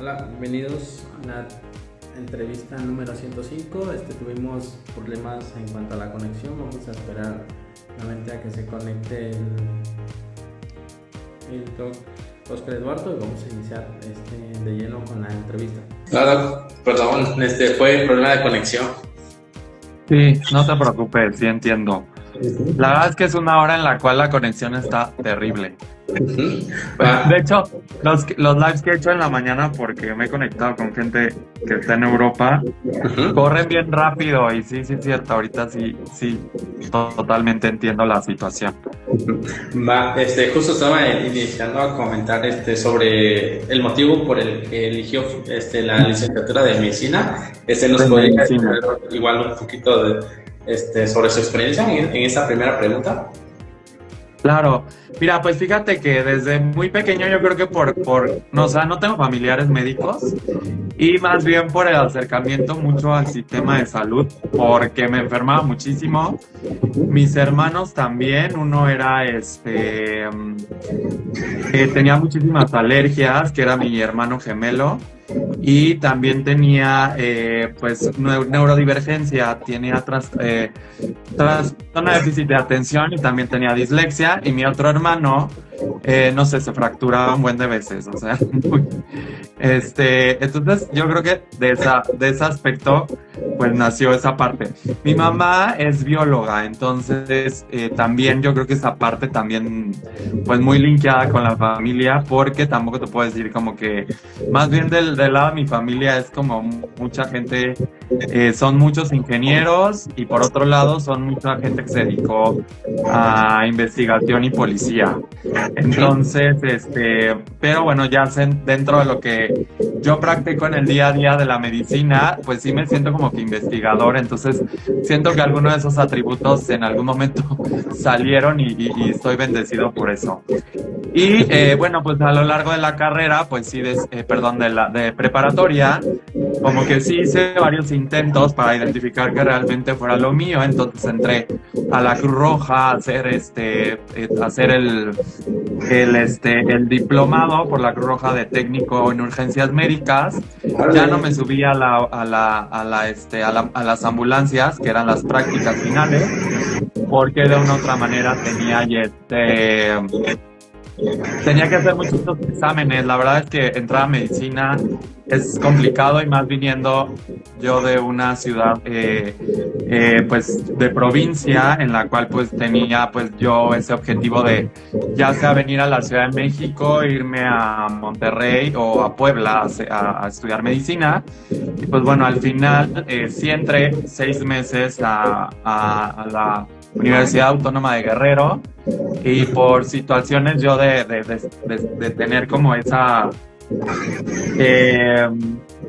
Hola, bienvenidos a la entrevista número 105. Tuvimos problemas en cuanto a la conexión. Vamos a esperar nuevamente a que se conecte el doc Oscar Eduardo y vamos a iniciar de lleno con la entrevista. Claro, perdón, fue problema de conexión. Sí, no te preocupes, sí entiendo. La verdad es que es una hora en la cual la conexión está terrible. De hecho, los lives que he hecho en la mañana, porque me he conectado con gente que está en Europa, corren bien rápido y sí, es cierto, ahorita sí, totalmente entiendo la situación. Justo estaba iniciando a comentar decir el motivo por el que eligió la licenciatura de medicina. ¿Nos podría decir igual un poquito sobre su experiencia en esa primera pregunta? Claro, mira, pues fíjate que desde muy pequeño yo creo que no tengo familiares médicos y más bien por el acercamiento mucho al sistema de salud, porque me enfermaba muchísimo. Mis hermanos también, uno era tenía muchísimas alergias, que era mi hermano gemelo. Y también tenía neurodivergencia, tenía trastorno de déficit de atención y también tenía dislexia. Y mi otro hermano, no sé, se fracturaba un buen de veces, o sea, entonces yo creo que de ese aspecto pues nació esa parte. Mi mamá es bióloga, entonces también yo creo que esa parte también pues muy linkeada con la familia, porque tampoco te puedo decir como que más bien del lado de mi familia es como mucha gente, son muchos ingenieros y por otro lado son mucha gente que se dedicó a investigación y policía. Entonces, pero bueno, ya dentro de lo que yo practico en el día a día de la medicina, pues sí me siento como que investigador, entonces siento que algunos de esos atributos en algún momento salieron y estoy bendecido por eso. Y bueno, pues a lo largo de la carrera, pues sí, de preparatoria, como que sí hice varios intentos para identificar que realmente fuera lo mío, entonces entré a la Cruz Roja a hacer el diplomado por la Cruz Roja de técnico en urgencias médicas. Ya no me subí a las ambulancias, que eran las prácticas finales, porque de una u otra manera tenía que hacer muchos exámenes. La verdad es que entrar a medicina es complicado, y más viniendo yo de una ciudad pues de provincia, en la cual pues tenía pues yo ese objetivo de ya sea venir a la Ciudad de México, irme a Monterrey o a Puebla a estudiar medicina. Y pues bueno, al final sí entré 6 meses a la Universidad Autónoma de Guerrero, y por situaciones yo de tener como esa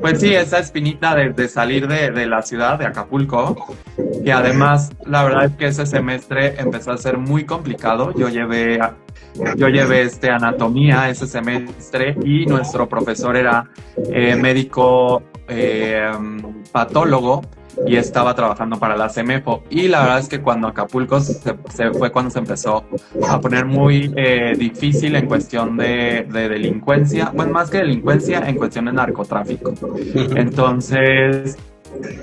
pues sí, esa espinita de salir de la ciudad de Acapulco, y además la verdad es que ese semestre empezó a ser muy complicado. Yo llevé anatomía ese semestre y nuestro profesor era médico patólogo y estaba trabajando para la CEMEFO, y la verdad es que cuando Acapulco fue cuando se empezó a poner muy difícil en cuestión de delincuencia, bueno, más que delincuencia, en cuestión de narcotráfico. Entonces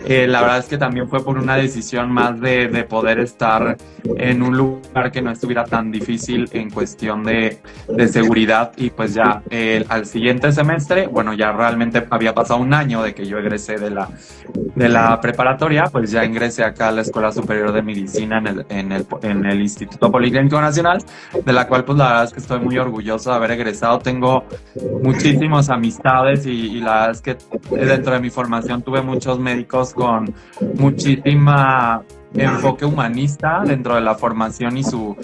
la verdad es que también fue por una decisión más de poder estar en un lugar que no estuviera tan difícil en cuestión de seguridad. Y pues ya al siguiente semestre, bueno, ya realmente había pasado un año de que yo egresé de la preparatoria, pues ya ingresé acá a la Escuela Superior de Medicina en el Instituto Politécnico Nacional, de la cual pues la verdad es que estoy muy orgulloso de haber egresado. Tengo muchísimas amistades y la verdad es que dentro de mi formación tuve muchos médicos con muchísima enfoque humanista dentro de la formación y su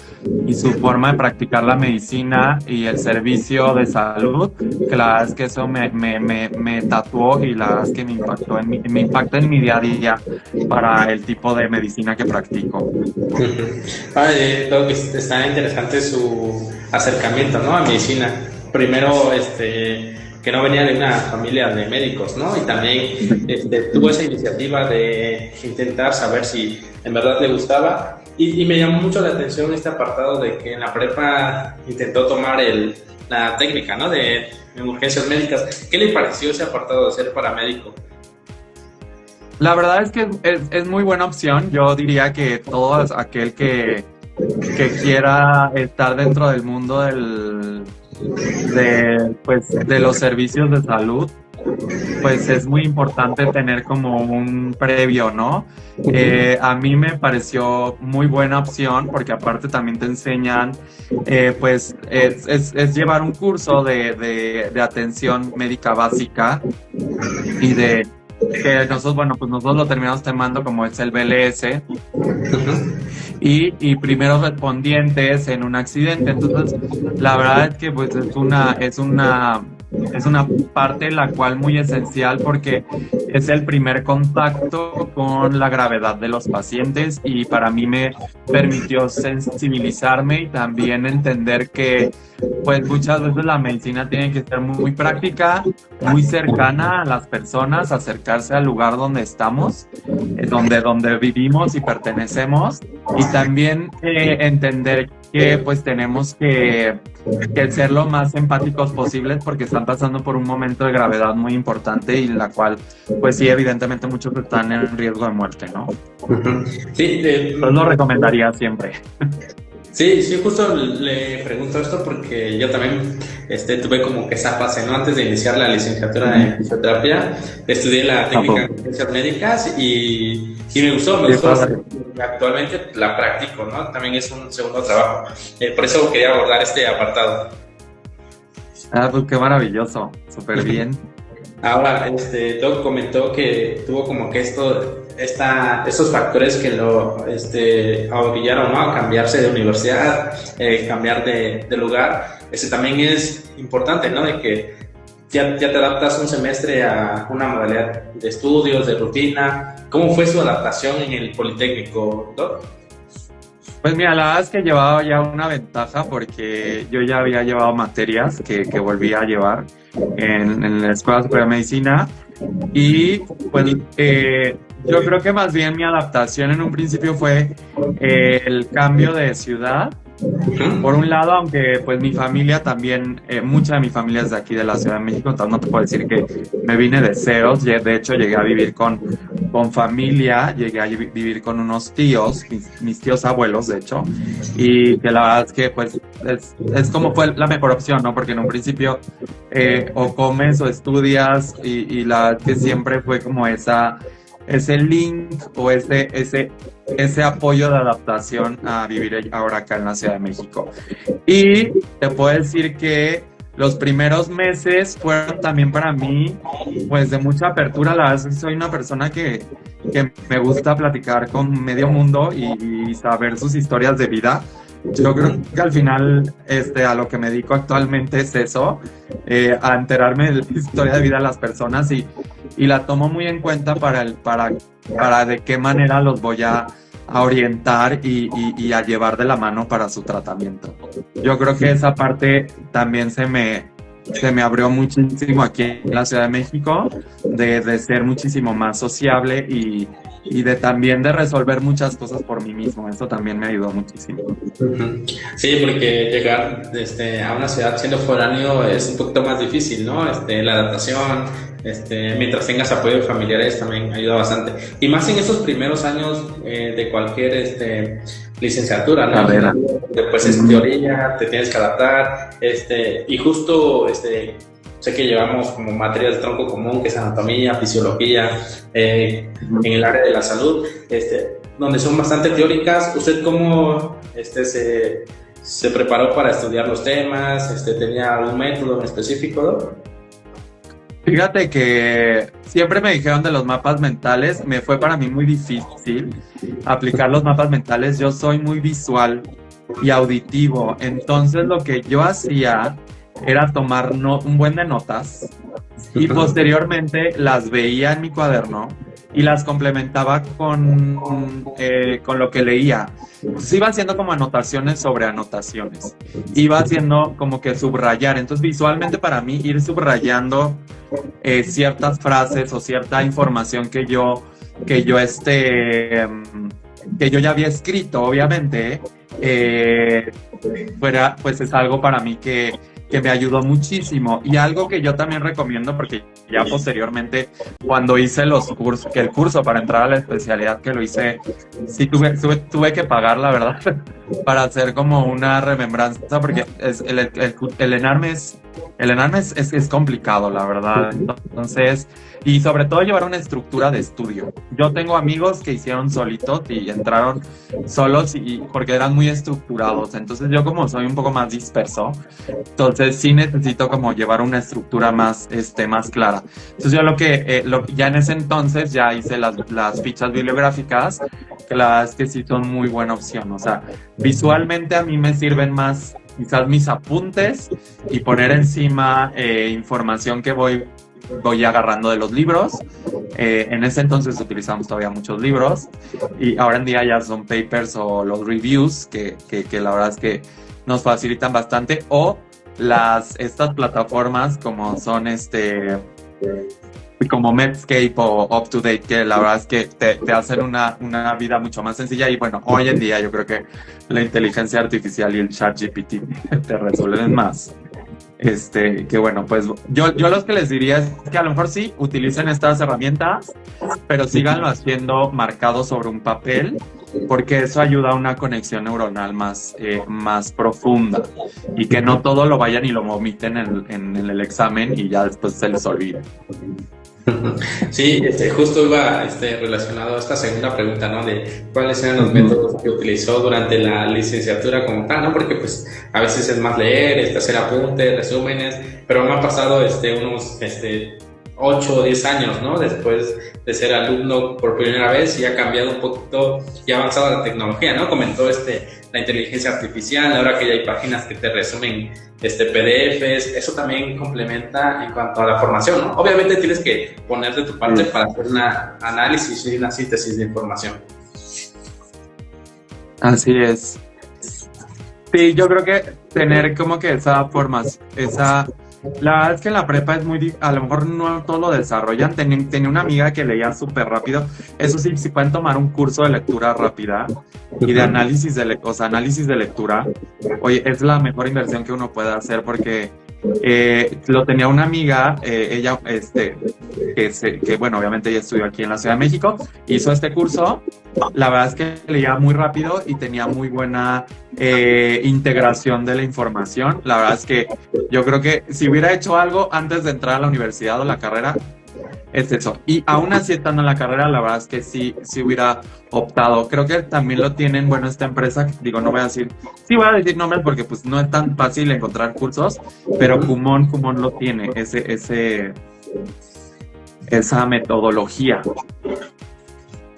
forma de practicar la medicina y el servicio de salud, que la verdad es que eso me tatuó, y la verdad es que me impacta en mi día a día para el tipo de medicina que practico. Creo que está interesante su acercamiento, ¿no?, a medicina. Primero, que no venía de una familia de médicos, ¿no? Y también tuvo esa iniciativa de intentar saber si en verdad le gustaba. Y me llamó mucho la atención este apartado de que en la prepa intentó tomar el la técnica, ¿no? De urgencias médicas. ¿Qué le pareció ese apartado de ser paramédico? La verdad es que es muy buena opción. Yo diría que todo aquel que quiera estar dentro del mundo de los servicios de salud, pues es muy importante tener como un previo, ¿no? A mí me pareció muy buena opción porque aparte también te enseñan, pues es llevar un curso de atención médica básica y que nosotros, bueno, pues nosotros lo terminamos tomando como es el BLS y primeros respondientes en un accidente. Entonces, la verdad es que pues es una parte la cual muy esencial porque es el primer contacto con la gravedad de los pacientes y para mí me permitió sensibilizarme y también entender que pues muchas veces la medicina tiene que ser muy práctica, muy cercana a las personas, acercarse al lugar donde estamos, donde vivimos y pertenecemos y también entender que pues tenemos que ser lo más empáticos posibles porque están pasando por un momento de gravedad muy importante y la cual, pues sí, evidentemente muchos están en riesgo de muerte, ¿no? Sí, Entonces lo recomendaría siempre. Sí, justo le pregunto esto porque yo también tuve como que esa fase, ¿no? Antes de iniciar la licenciatura en fisioterapia, estudié la técnica de ciencias médicas y me gustó. Actualmente la practico, ¿no? También es un segundo trabajo. Por eso quería abordar este apartado. Ah, pues qué maravilloso, súper bien. Ahora, Doc comentó que tuvo como que estos factores que lo orillaron, ¿no? A cambiarse de universidad, cambiar de lugar. También es importante, ¿no? De que ya te adaptas un semestre a una modalidad de estudios, de rutina. ¿Cómo fue su adaptación en el Politécnico, Doc? Pues mira, la verdad es que llevaba ya una ventaja porque yo ya había llevado materias que volví a llevar en la Escuela Superior de Medicina y pues yo creo que más bien mi adaptación en un principio fue el cambio de ciudad. Por un lado, aunque pues mi familia también, mucha de mi familia es de aquí de la Ciudad de México, entonces no te puedo decir que me vine de ceros, de hecho llegué a vivir con familia, llegué a vivir con unos tíos, mis tíos abuelos de hecho, y que la verdad es que pues es como fue la mejor opción, ¿no? Porque en un principio o comes o estudias y la verdad que siempre fue como ese link o ese apoyo de adaptación a vivir ahora acá en la Ciudad de México. Y te puedo decir que los primeros meses fueron también para mí pues de mucha apertura. La verdad es que soy una persona que me gusta platicar con medio mundo y saber sus historias de vida. Yo creo que al final a lo que me dedico actualmente es eso, a enterarme de la historia de vida de las personas y la tomo muy en cuenta para de qué manera los voy a orientar y a llevar de la mano para su tratamiento. Yo creo que esa parte también se me abrió muchísimo aquí en la Ciudad de México, de ser muchísimo más sociable y también de resolver muchas cosas por mí mismo. Eso también me ayudó muchísimo. Sí, porque llegar a una ciudad siendo foráneo es un poquito más difícil, ¿no? La adaptación, mientras tengas apoyo de familiares también ayuda bastante. Y más en esos primeros años de cualquier licenciatura, ¿no? Después es teoría, te tienes que adaptar, y justo sé que llevamos como materias de tronco común, que es anatomía, fisiología, en el área de la salud, donde son bastante teóricas. ¿Usted cómo se preparó para estudiar los temas? ¿Tenía algún método en específico, ¿no? Fíjate que siempre me dijeron de los mapas mentales, me fue para mí muy difícil aplicar los mapas mentales. Yo soy muy visual y auditivo, entonces lo que yo hacía era tomar un buen de notas y posteriormente las veía en mi cuaderno y las complementaba con lo que leía. Entonces iba haciendo como anotaciones sobre anotaciones, iba haciendo como que subrayar. Entonces visualmente para mí ir subrayando ciertas frases o cierta información que yo ya había escrito, obviamente, pues es algo para mí que que me ayudó muchísimo. Y algo que yo también recomiendo, porque ya posteriormente, cuando hice los cursos, que el curso para entrar a la especialidad que lo hice, sí tuve que pagar, la verdad, para hacer como una remembranza, porque el ENARM es complicado, la verdad. Entonces, y sobre todo llevar una estructura de estudio. Yo tengo amigos que hicieron solitos y entraron solos y porque eran muy estructurados. Entonces yo, como soy un poco más disperso, entonces sí necesito como llevar una estructura más clara. Entonces yo ya en ese entonces ya hice las fichas bibliográficas, que la verdad es que sí son muy buena opción. O sea, visualmente a mí me sirven más quizás mis apuntes y poner encima información que voy agarrando de los libros. En ese entonces utilizamos todavía muchos libros y ahora en día ya son papers o los reviews que la verdad es que nos facilitan bastante, o estas plataformas como son como Medscape o UpToDate, que la verdad es que te hacen una vida mucho más sencilla. Y bueno, hoy en día yo creo que la inteligencia artificial y el ChatGPT te resuelven más. Que bueno, pues yo lo que les diría es que a lo mejor sí utilicen estas herramientas, pero síganlo haciendo marcado sobre un papel, porque eso ayuda a una conexión neuronal más profunda, y que no todo lo vayan y lo vomiten en el examen y ya después se les olvide. Sí, justo iba relacionado a esta segunda pregunta, ¿no? De cuáles eran los métodos que utilizó durante la licenciatura como tal, ¿no? Porque pues a veces es más leer, hacer apuntes, resúmenes, pero me ha pasado unos 8 o 10 años, ¿no? Después de ser alumno por primera vez, y ha cambiado un poquito y ha avanzado la tecnología, ¿no? Comentó la inteligencia artificial, ahora que ya hay páginas que te resumen PDFs, eso también complementa en cuanto a la formación, ¿no? Obviamente tienes que poner de tu parte para hacer un análisis y una síntesis de información. Así es. Sí, yo creo que tener como que esa forma, la verdad es que en la prepa es a lo mejor no todo lo desarrollan. Tenía una amiga que leía súper rápido. Eso sí, si pueden tomar un curso de lectura rápida y de análisis de lectura, oye, es la mejor inversión que uno puede hacer, porque lo tenía una amiga, ella, que bueno, obviamente ella estudió aquí en la Ciudad de México, hizo este curso. La verdad es que leía muy rápido y tenía muy buena integración de la información. La verdad es que yo creo que si hubiera hecho algo antes de entrar a la universidad o la carrera, es eso. Y aún así, estando en la carrera, la verdad es que sí hubiera optado. Creo que también lo tienen, bueno, esta empresa, digo, no voy a decir, sí voy a decir nombres porque pues no es tan fácil encontrar cursos, pero Kumon lo tiene, esa metodología.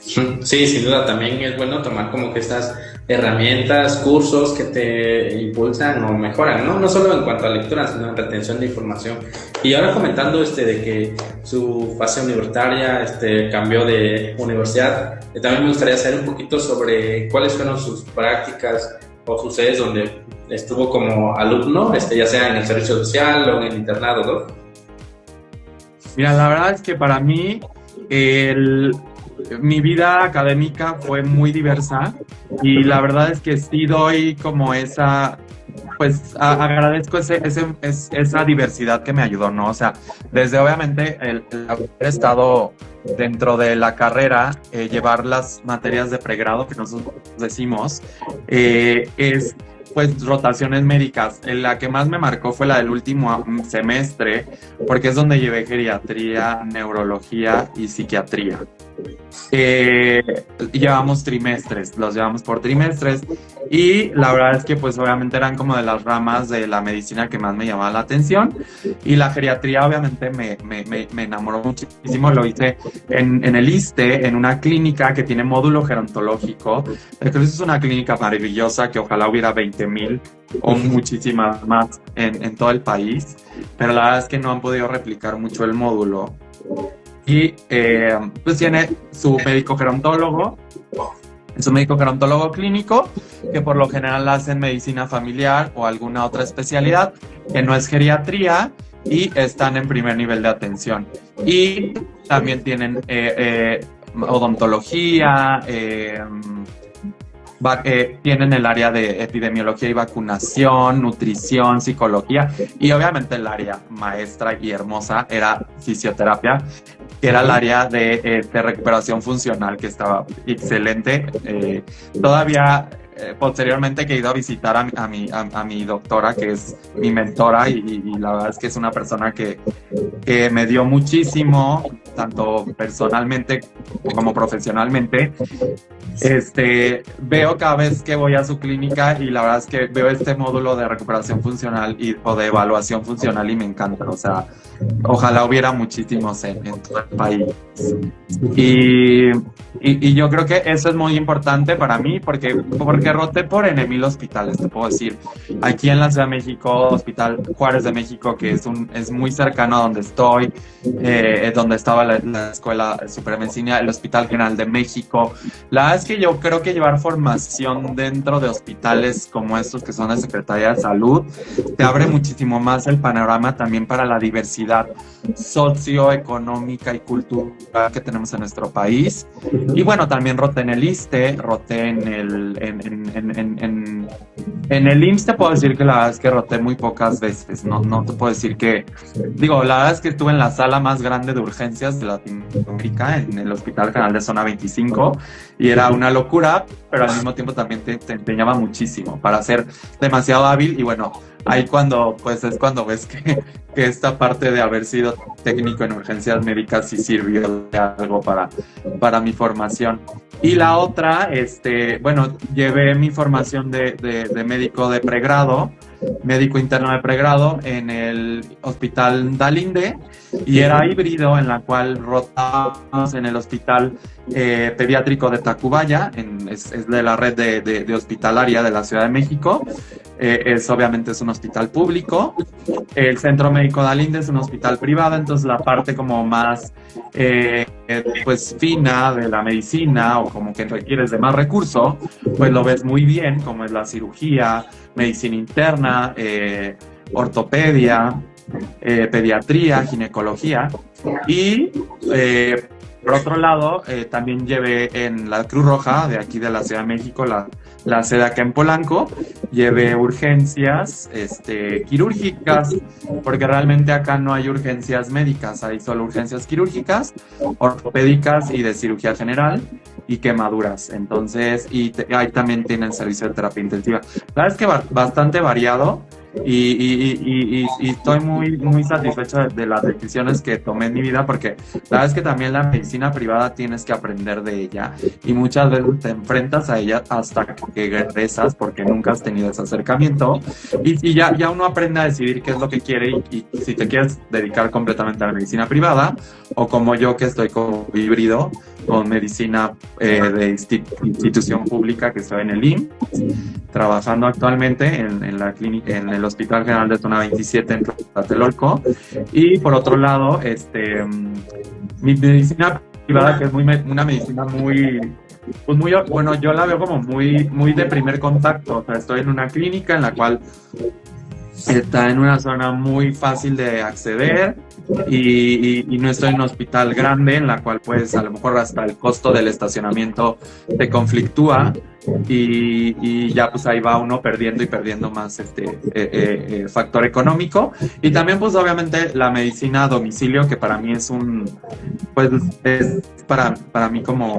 Sí, sin duda también es bueno tomar como que estas herramientas, cursos que te impulsan o mejoran, ¿no? No solo en cuanto a lectura, sino en retención de información. Y ahora comentando de que su fase universitaria cambió de universidad, también me gustaría saber un poquito sobre cuáles fueron sus prácticas o sus sedes donde estuvo como alumno, ya sea en el servicio social o en el internado, ¿no? Mira, la verdad es que para mí mi vida académica fue muy diversa, y la verdad es que sí doy como agradezco esa diversidad que me ayudó, ¿no? O sea, desde obviamente el haber estado dentro de la carrera, llevar las materias de pregrado que nosotros decimos, es pues rotaciones médicas. La que más me marcó fue la del último semestre, porque es donde llevé geriatría, neurología y psiquiatría. Llevamos trimestres, los llevamos por trimestres, y la verdad es que pues obviamente eran como de las ramas de la medicina que más me llamaba la atención, y la geriatría obviamente me enamoró muchísimo. Lo hice en el ISSSTE, en una clínica que tiene módulo gerontológico. Creo que es una clínica maravillosa, que ojalá hubiera 20,000 o muchísimas más en todo el país, pero la verdad es que no han podido replicar mucho el módulo. Y pues tiene su médico gerontólogo clínico, que por lo general hacen medicina familiar o alguna otra especialidad que no es geriatría, y están en primer nivel de atención. Y también tienen odontología, tienen el área de epidemiología y vacunación, nutrición, psicología, y obviamente el área maestra y hermosa era fisioterapia, que era el área de recuperación funcional, que estaba excelente. Todavía posteriormente que he ido a visitar a mi doctora, que es mi mentora, y la verdad es que es una persona que me dio muchísimo, tanto personalmente como profesionalmente. Veo cada vez que voy a su clínica, y la verdad es que veo este módulo de recuperación funcional o de evaluación funcional y me encanta. O sea, ojalá hubiera muchísimos en todo el país. Y yo creo que eso es muy importante para mí, porque roté por en 1000 hospitales, te puedo decir. Aquí en la Ciudad de México, Hospital Juárez de México, que es muy cercano a donde estoy, donde estaba la Escuela Superior de Medicina, el Hospital General de México. La verdad es que yo creo que llevar formación dentro de hospitales como estos, que son de Secretaría de Salud, te abre muchísimo más el panorama también para la diversidad socioeconómica y cultural que tenemos en nuestro país. Y bueno, también roté en el ISSSTE, roté en el IMSS. Te puedo decir que la verdad es que roté muy pocas veces. No te puedo decir que... Digo, la verdad es que estuve en la sala más grande de urgencias de Latinoamérica, en el Hospital General de Zona 25, y era una locura, pero al mismo tiempo también te empeñaba muchísimo para ser demasiado hábil. Y bueno, ahí es cuando ves que esta parte de haber sido técnico en urgencias médicas sí sirvió de algo para mi formación. Y la otra, bueno, llevé mi formación de médico de pregrado, médico interno de pregrado, en el Hospital Dalinde, y era híbrido, en la cual rotábamos en el Hospital Pediátrico de Tacubaya, es de la red de hospitalaria de la Ciudad de México. Obviamente es un hospital público. El Centro Médico Dalinde es un hospital privado, entonces la parte como más pues fina de la medicina, o como que requieres de más recurso, pues lo ves muy bien, como es la cirugía, medicina interna, ortopedia, pediatría, ginecología. Y por otro lado, también llevé en la Cruz Roja de aquí de la Ciudad de México, la sede acá en Polanco, llevé urgencias quirúrgicas, porque realmente acá no hay urgencias médicas, hay solo urgencias quirúrgicas, ortopédicas y de cirugía general, y quemaduras. Entonces, ahí también tienen servicio de terapia intensiva. La verdad es que bastante variado. Y estoy muy, muy satisfecho de las decisiones que tomé en mi vida, porque la verdad es que también la medicina privada tienes que aprender de ella, y muchas veces te enfrentas a ella hasta que egresas, porque nunca has tenido ese acercamiento, y ya uno aprende a decidir qué es lo que quiere, y si te quieres dedicar completamente a la medicina privada, o como yo, que estoy como híbrido con medicina de institución pública, que estoy en el IMSS, trabajando actualmente en la clínica, en el Hospital General de Zona 27 en Tlatelolco. Y por otro lado, mi medicina privada, que es una medicina muy, bueno, yo la veo como muy de primer contacto. O sea, estoy en una clínica en la cual está en una zona muy fácil de acceder, y no estoy en un hospital grande, en la cual pues a lo mejor hasta el costo del estacionamiento te conflictúa, y ya pues ahí va uno perdiendo y perdiendo más factor económico. Y también pues obviamente la medicina a domicilio, que para mí es para mí como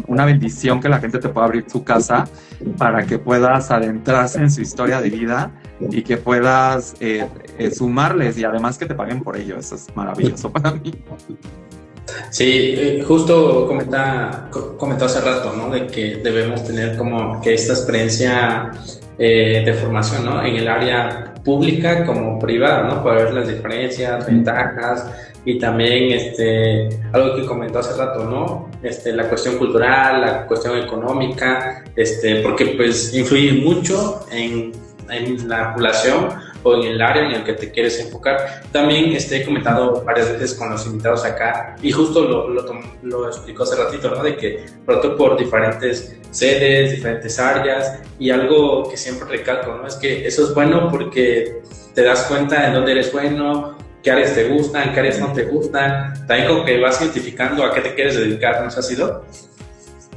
una bendición, que la gente te pueda abrir su casa para que puedas adentrarse en su historia de vida y que puedas sumarles, y además que te paguen por ello. Eso es maravilloso para mí. Sí, justo comentó hace rato, ¿no? De que debemos tener como que esta experiencia de formación, ¿no? En el área pública como privada, ¿no? Para ver las diferencias, ventajas, y también algo que comentó hace rato, ¿no? La cuestión cultural, la cuestión económica, porque pues influye mucho en la población o en el área en el que te quieres enfocar. También he comentado varias veces con los invitados acá, y justo lo explicó hace ratito, ¿no? De que roto por diferentes sedes, diferentes áreas, y algo que siempre recalco, ¿no? Es que eso es bueno porque te das cuenta en dónde eres bueno, qué áreas te gustan, qué áreas no te gustan, también como que vas identificando a qué te quieres dedicar, ¿no es así?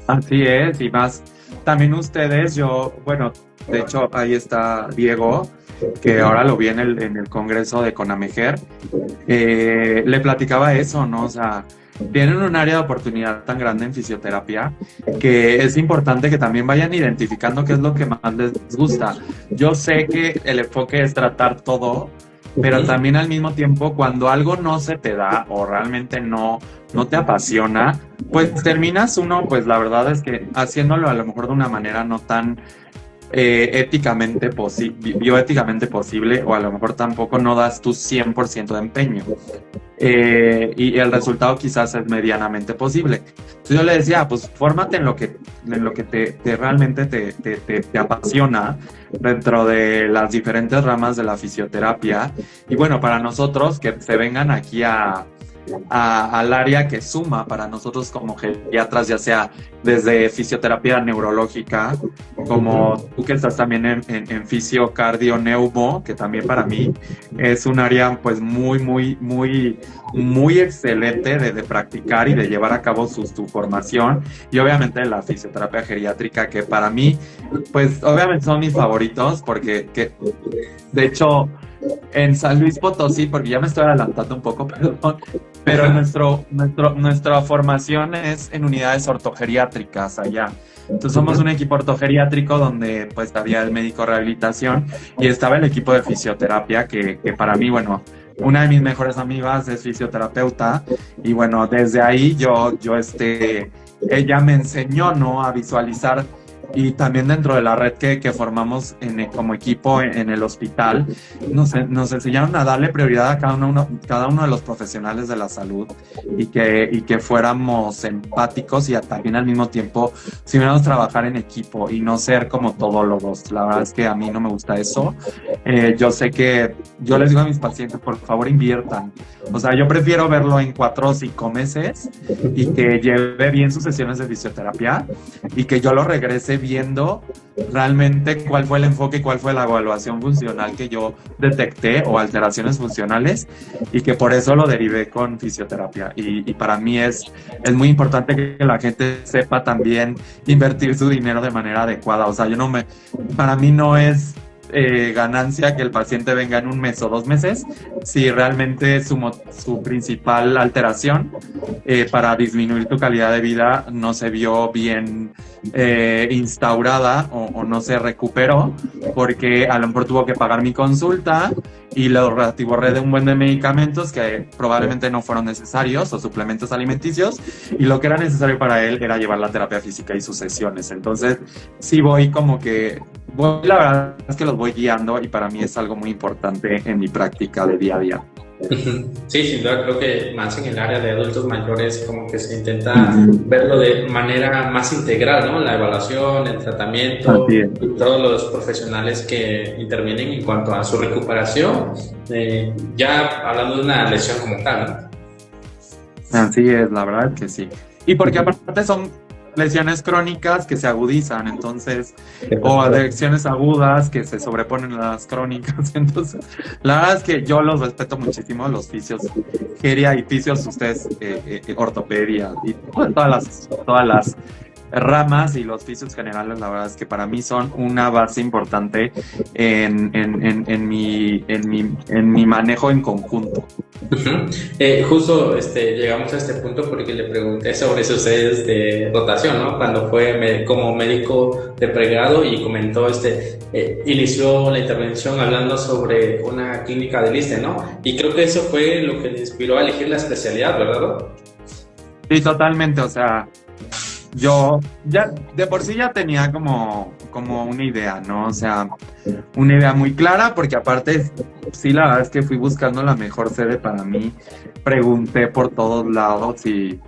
Así es, y más también ustedes, bueno, de hecho ahí está Diego, que ahora lo vi en el congreso de CONAMEJER, le platicaba eso, ¿no? O sea, tienen un área de oportunidad tan grande en fisioterapia que es importante que también vayan identificando qué es lo que más les gusta. Yo sé que el enfoque es tratar todo, pero también al mismo tiempo cuando algo no se te da o realmente no te apasiona, pues terminas uno, pues la verdad es que haciéndolo a lo mejor de una manera no tan bioéticamente posible, o a lo mejor tampoco no das tu 100% de empeño. Y el resultado quizás es medianamente posible. Entonces yo le decía, pues fórmate en lo que realmente te apasiona dentro de las diferentes ramas de la fisioterapia. Y bueno, para nosotros que se vengan aquí al área que suma para nosotros como geriatras, ya sea desde fisioterapia neurológica, como tú que estás también en fisiocardio neumo, que también para mí es un área pues muy excelente de practicar y de llevar a cabo tu formación, y obviamente la fisioterapia geriátrica, que para mí pues obviamente son mis favoritos, porque de hecho en San Luis Potosí, porque ya me estoy adelantando un poco, perdón, pero nuestra formación es en unidades ortogeriátricas allá. Entonces somos un equipo ortogeriátrico donde pues había el médico de rehabilitación y estaba el equipo de fisioterapia que para mí, bueno, una de mis mejores amigas es fisioterapeuta, y bueno, desde ahí ella me enseñó, ¿no?, a visualizar. Y también dentro de la red que formamos como equipo en el hospital, nos enseñaron a darle prioridad a cada uno de los profesionales de la salud, y que fuéramos empáticos y también al mismo tiempo si hubiéramos trabajar en equipo y no ser como todólogos. La verdad es que a mí no me gusta eso. Yo sé que yo les digo a mis pacientes, por favor inviertan. O sea, yo prefiero verlo en 4 o 5 meses y que lleve bien sus sesiones de fisioterapia y que yo lo regrese viendo realmente cuál fue el enfoque y cuál fue la evaluación funcional que yo detecté, o alteraciones funcionales, y que por eso lo derivé con fisioterapia. Y para mí es muy importante que la gente sepa también invertir su dinero de manera adecuada. O sea, para mí no es ganancia que el paciente venga en 1 mes o 2 meses si realmente su principal alteración para disminuir tu calidad de vida no se vio bien instaurada o no se recuperó, porque a lo mejor tuvo que pagar mi consulta y lo atiborré de un buen de medicamentos que probablemente no fueron necesarios, o suplementos alimenticios, y lo que era necesario para él era llevar la terapia física y sus sesiones. Entonces sí la verdad es que los voy guiando, y para mí es algo muy importante en mi práctica de día a día. Sí, sin duda, creo que más en el área de adultos mayores como que se intenta verlo de manera más integral, ¿no? La evaluación, el tratamiento y todos los profesionales que intervienen en cuanto a su recuperación, ya hablando de una lesión como tal, ¿no? Así es, la verdad que sí. Y porque aparte son lesiones crónicas que se agudizan, entonces, o adicciones agudas que se sobreponen a las crónicas. Entonces, la verdad es que yo los respeto muchísimo, los fisios geria y fisios, ustedes ortopedia y todas las ramas, y los fisios generales, la verdad es que para mí son una base importante en mi manejo en conjunto. Justo llegamos a este punto porque le pregunté sobre sus sedes de rotación, ¿no? Cuando fue como médico de pregrado, y comentó inició la intervención hablando sobre una clínica del ISSSTE, ¿no? Y creo que eso fue lo que le inspiró a elegir la especialidad, ¿verdad? Sí, totalmente. O sea, yo ya de por sí ya tenía como una idea, ¿no? O sea, una idea muy clara, porque aparte, sí, la verdad es que fui buscando la mejor sede para mí, pregunté por todos lados y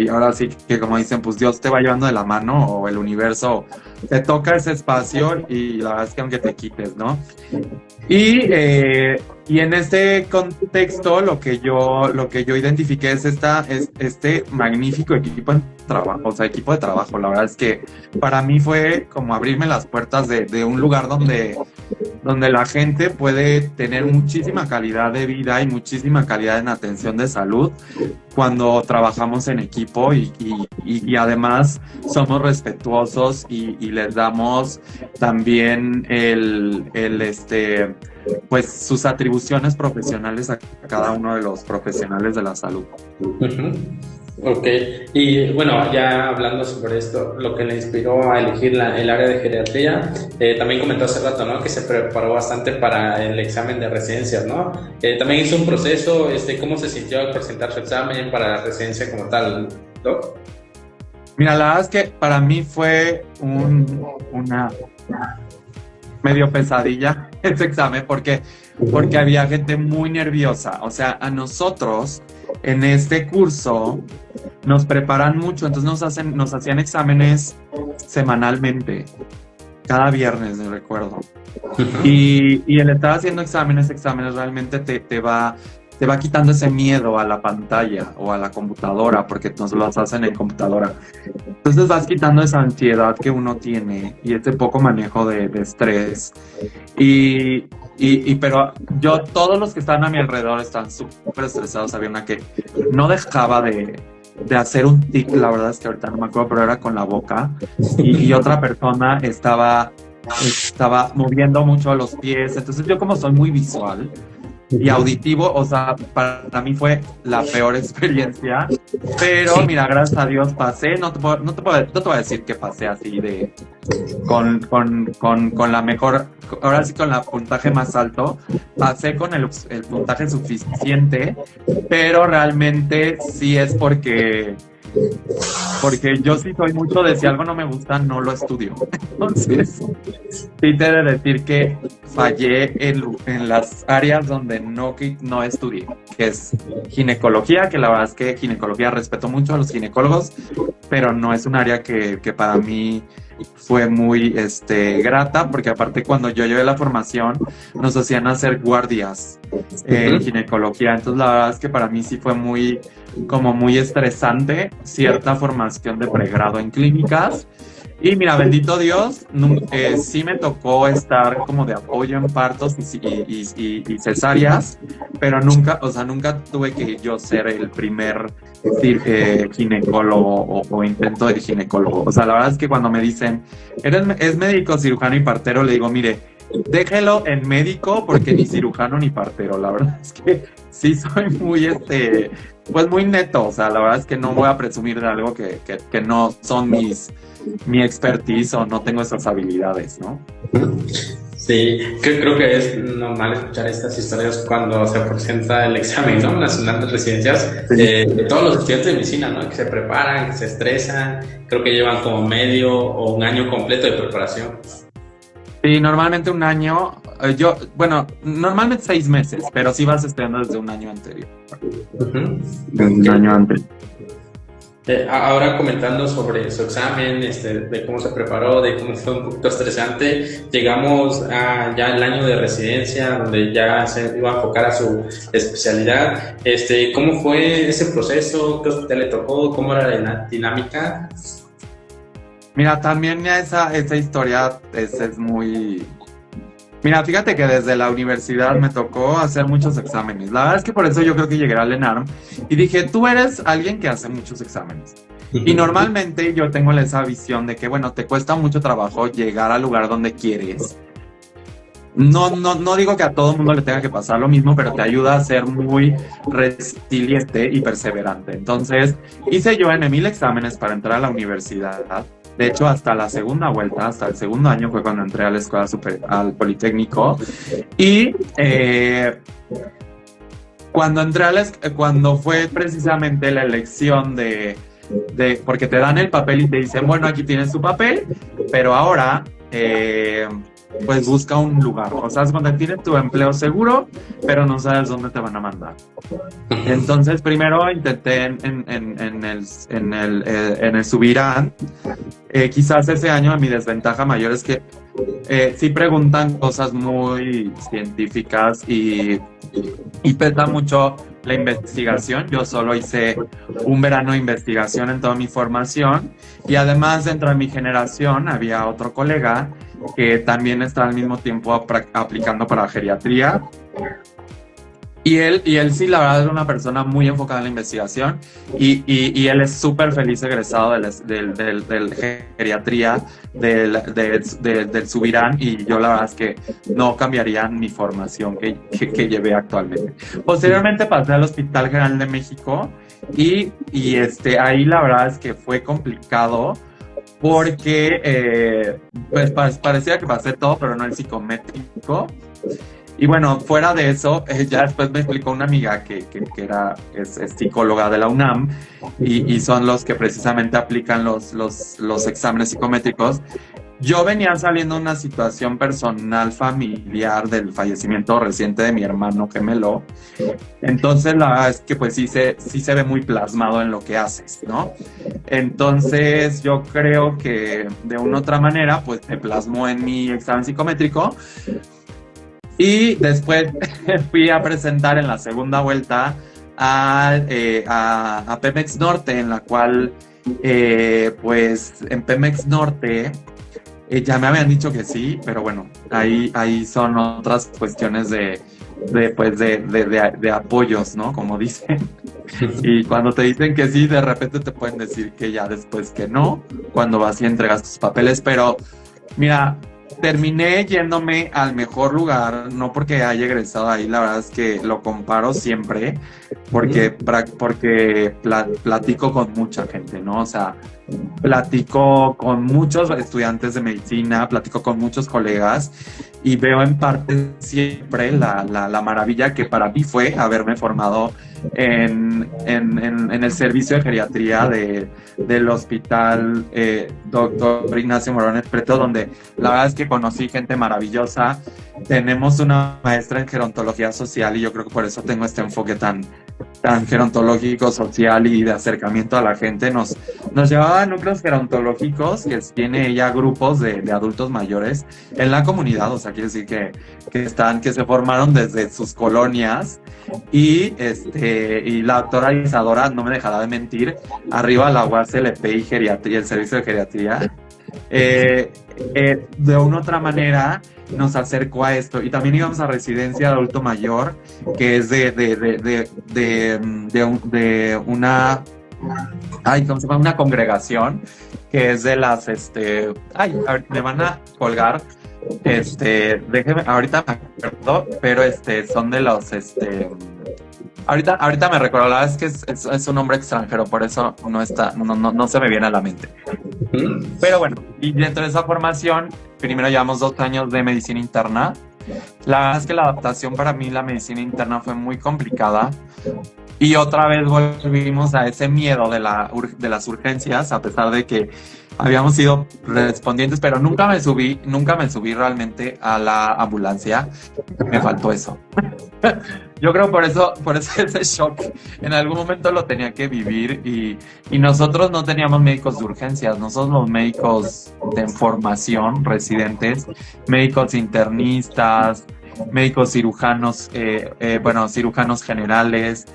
ahora sí que, como dicen, pues Dios te va llevando de la mano, o el universo te toca ese espacio, y la verdad es que aunque te quites, ¿no? Y en este contexto lo que yo identifiqué es este magnífico equipo de trabajo. La verdad es que para mí fue como abrirme las puertas de un lugar donde donde la gente puede tener muchísima calidad de vida y muchísima calidad en atención de salud cuando trabajamos en equipo y además somos respetuosos y les damos también pues sus atribuciones profesionales a cada uno de los profesionales de la salud. Uh-huh. Ok, y bueno, ya hablando sobre esto, lo que le inspiró a elegir el área de geriatría, también comentó hace rato, ¿no? Que se preparó bastante para el examen de residencias, ¿no? También hizo un proceso, ¿cómo se sintió al presentar su examen para la residencia como tal, Doc? Mira, la verdad es que para mí fue una medio pesadilla ese examen porque había gente muy nerviosa. O sea, a nosotros en este curso nos preparan mucho, entonces nos hacían exámenes semanalmente, cada viernes, me recuerdo. Y el estar haciendo exámenes realmente te va quitando ese miedo a la pantalla o a la computadora, porque nos lo hacen en computadora. Entonces vas quitando esa ansiedad que uno tiene y ese poco manejo de estrés. Pero todos los que estaban a mi alrededor estaban súper estresados. Había una que no dejaba de hacer un tic, la verdad es que ahorita no me acuerdo, pero era con la boca. Y otra persona estaba moviendo mucho los pies. Entonces yo, como soy muy visual y auditivo, o sea, para mí fue la peor experiencia, pero mira, gracias a Dios pasé. No te voy a decir que pasé así con la mejor, ahora sí con la puntaje más alto, pasé con el puntaje suficiente, pero realmente sí es porque yo sí soy mucho de si algo no me gusta, no lo estudio. Entonces, sí te he de decir que fallé en las áreas donde no estudié, que es ginecología, que la verdad es que ginecología respeto mucho a los ginecólogos, pero no es un área que para mí fue muy grata, porque aparte cuando yo llevé la formación nos hacían hacer guardias en ginecología, entonces la verdad es que para mí sí fue muy estresante cierta formación de pregrado en clínicas. Y mira, bendito Dios, sí me tocó estar como de apoyo en partos y cesáreas, pero nunca tuve que yo ser el primer ginecólogo o intento de ginecólogo. O sea, la verdad es que cuando me dicen, ¿es médico, cirujano y partero? Le digo, mire, déjelo en médico porque ni cirujano ni partero. La verdad es que sí soy muy, pues muy neto. O sea, la verdad es que no voy a presumir de algo que no son mi expertise o no tengo esas habilidades, ¿no? Sí, creo que es normal escuchar estas historias cuando se presenta el examen, ¿no? Nacional de residencias, de todos los estudiantes de medicina, ¿no? Que se preparan, que se estresan, creo que llevan como medio o un año completo de preparación. Sí, normalmente un año, normalmente 6 meses, pero sí vas estudiando desde un año anterior. Un año antes. Ahora comentando sobre su examen, de cómo se preparó, de cómo fue un poquito estresante, llegamos a ya el año de residencia, donde ya se iba a enfocar a su especialidad. ¿Cómo fue ese proceso? ¿Qué hospital le tocó? ¿Cómo era la dinámica? Mira, también ya esa historia es muy... Mira, fíjate que desde la universidad me tocó hacer muchos exámenes. La verdad es que por eso yo creo que llegué al ENARM y dije, tú eres alguien que hace muchos exámenes. Y normalmente yo tengo esa visión de que, bueno, te cuesta mucho trabajo llegar al lugar donde quieres. No digo que a todo el mundo le tenga que pasar lo mismo, pero te ayuda a ser muy resiliente y perseverante. Entonces, hice yo en 1000 exámenes para entrar a la universidad. De hecho, hasta la segunda vuelta, hasta el segundo año fue cuando entré a la escuela al Politécnico. Y cuando fue precisamente la elección porque te dan el papel y te dicen, bueno, aquí tienes tu papel, pero ahora pues busca un lugar. O sea, es cuando tienes tu empleo seguro, pero no sabes dónde te van a mandar. Entonces, primero intenté en el Subirán. Quizás ese año mi desventaja mayor es que sí preguntan cosas muy científicas y pesa mucho la investigación. Yo solo hice un verano de investigación en toda mi formación y además dentro de mi generación había otro colega que también está al mismo tiempo aplicando para geriatría. Y él sí, la verdad, es una persona muy enfocada en la investigación y él es súper feliz egresado del geriatría del Subirán, y yo la verdad es que no cambiaría mi formación que llevé actualmente. Posteriormente pasé al Hospital General de México y ahí la verdad es que fue complicado porque pues parecía que pasé todo, pero no el psicométrico. Y bueno, fuera de eso, ya después me explicó una amiga que es psicóloga de la UNAM y son los que precisamente aplican los exámenes psicométricos. Yo venía saliendo de una situación personal familiar del fallecimiento reciente de mi hermano gemelo. Entonces la verdad es que pues sí se ve muy plasmado en lo que haces, ¿no? Entonces yo creo que de una u otra manera pues se plasmó en mi examen psicométrico. Y después fui a presentar en la segunda vuelta a Pemex Norte, en la cual, pues en Pemex Norte ya me habían dicho que sí, pero bueno, ahí son otras cuestiones de apoyos, ¿no? Como dicen. Y cuando te dicen que sí, de repente te pueden decir que ya después que no, cuando vas y entregas tus papeles, pero mira, terminé yéndome al mejor lugar, no porque haya egresado ahí, la verdad es que lo comparo siempre, porque platico con mucha gente, ¿no? O sea, platico con muchos estudiantes de medicina, platico con muchos colegas y veo en parte siempre la maravilla que para mí fue haberme formado en el servicio de geriatría del hospital Dr. Ignacio Morones Preto, donde la verdad es que conocí gente maravillosa. Tenemos una maestra en gerontología social y yo creo que por eso tengo este enfoque tan gerontológico, social y de acercamiento a la gente. Nos llevaba a núcleos gerontológicos, que tiene ella grupos de adultos mayores en la comunidad, o sea, quiere decir que se formaron desde sus colonias y la doctora Isadora, no me dejará de mentir, arriba la UASLP y geriatría, el servicio de geriatría, de una u otra manera nos acercó a esto. Y también íbamos a residencia de adulto mayor, que es de una, ¿cómo se llama? Una congregación que es de las, me van a colgar, déjeme, ahorita me acuerdo, pero son de los, ahorita me recuerdo, la verdad es que es un nombre extranjero, por eso no se me viene a la mente. Pero bueno, y dentro de esa formación, primero llevamos 2 años de medicina interna. La verdad es que la adaptación para mí, la medicina interna, fue muy complicada. Y otra vez volvimos a ese miedo de las urgencias, a pesar de que habíamos sido respondientes, pero nunca me subí realmente a la ambulancia. Me faltó eso. Yo creo por eso ese shock en algún momento lo tenía que vivir, y nosotros no teníamos médicos de urgencias, nosotros los médicos de formación, residentes, médicos internistas, médicos cirujanos, cirujanos generales,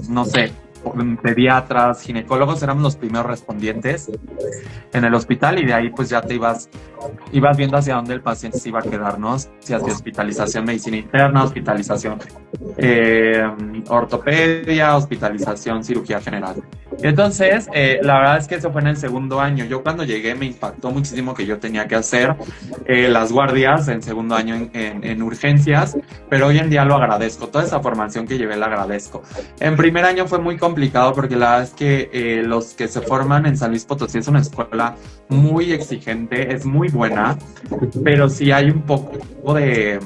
no sé, pediatras, ginecólogos, éramos los primeros respondientes en el hospital, y de ahí pues ya te ibas viendo hacia dónde el paciente se iba a quedar, ¿no? Si hacia hospitalización, medicina interna, hospitalización ortopedia, hospitalización, cirugía general. Entonces, la verdad es que eso fue en el segundo año. Yo cuando llegué me impactó muchísimo que yo tenía que hacer las guardias en segundo año en urgencias, pero hoy en día lo agradezco. Toda esa formación que llevé la agradezco. En primer año fue muy complicado porque la verdad es que los que se forman en San Luis Potosí es una escuela muy exigente, es muy buena, pero sí hay un poco de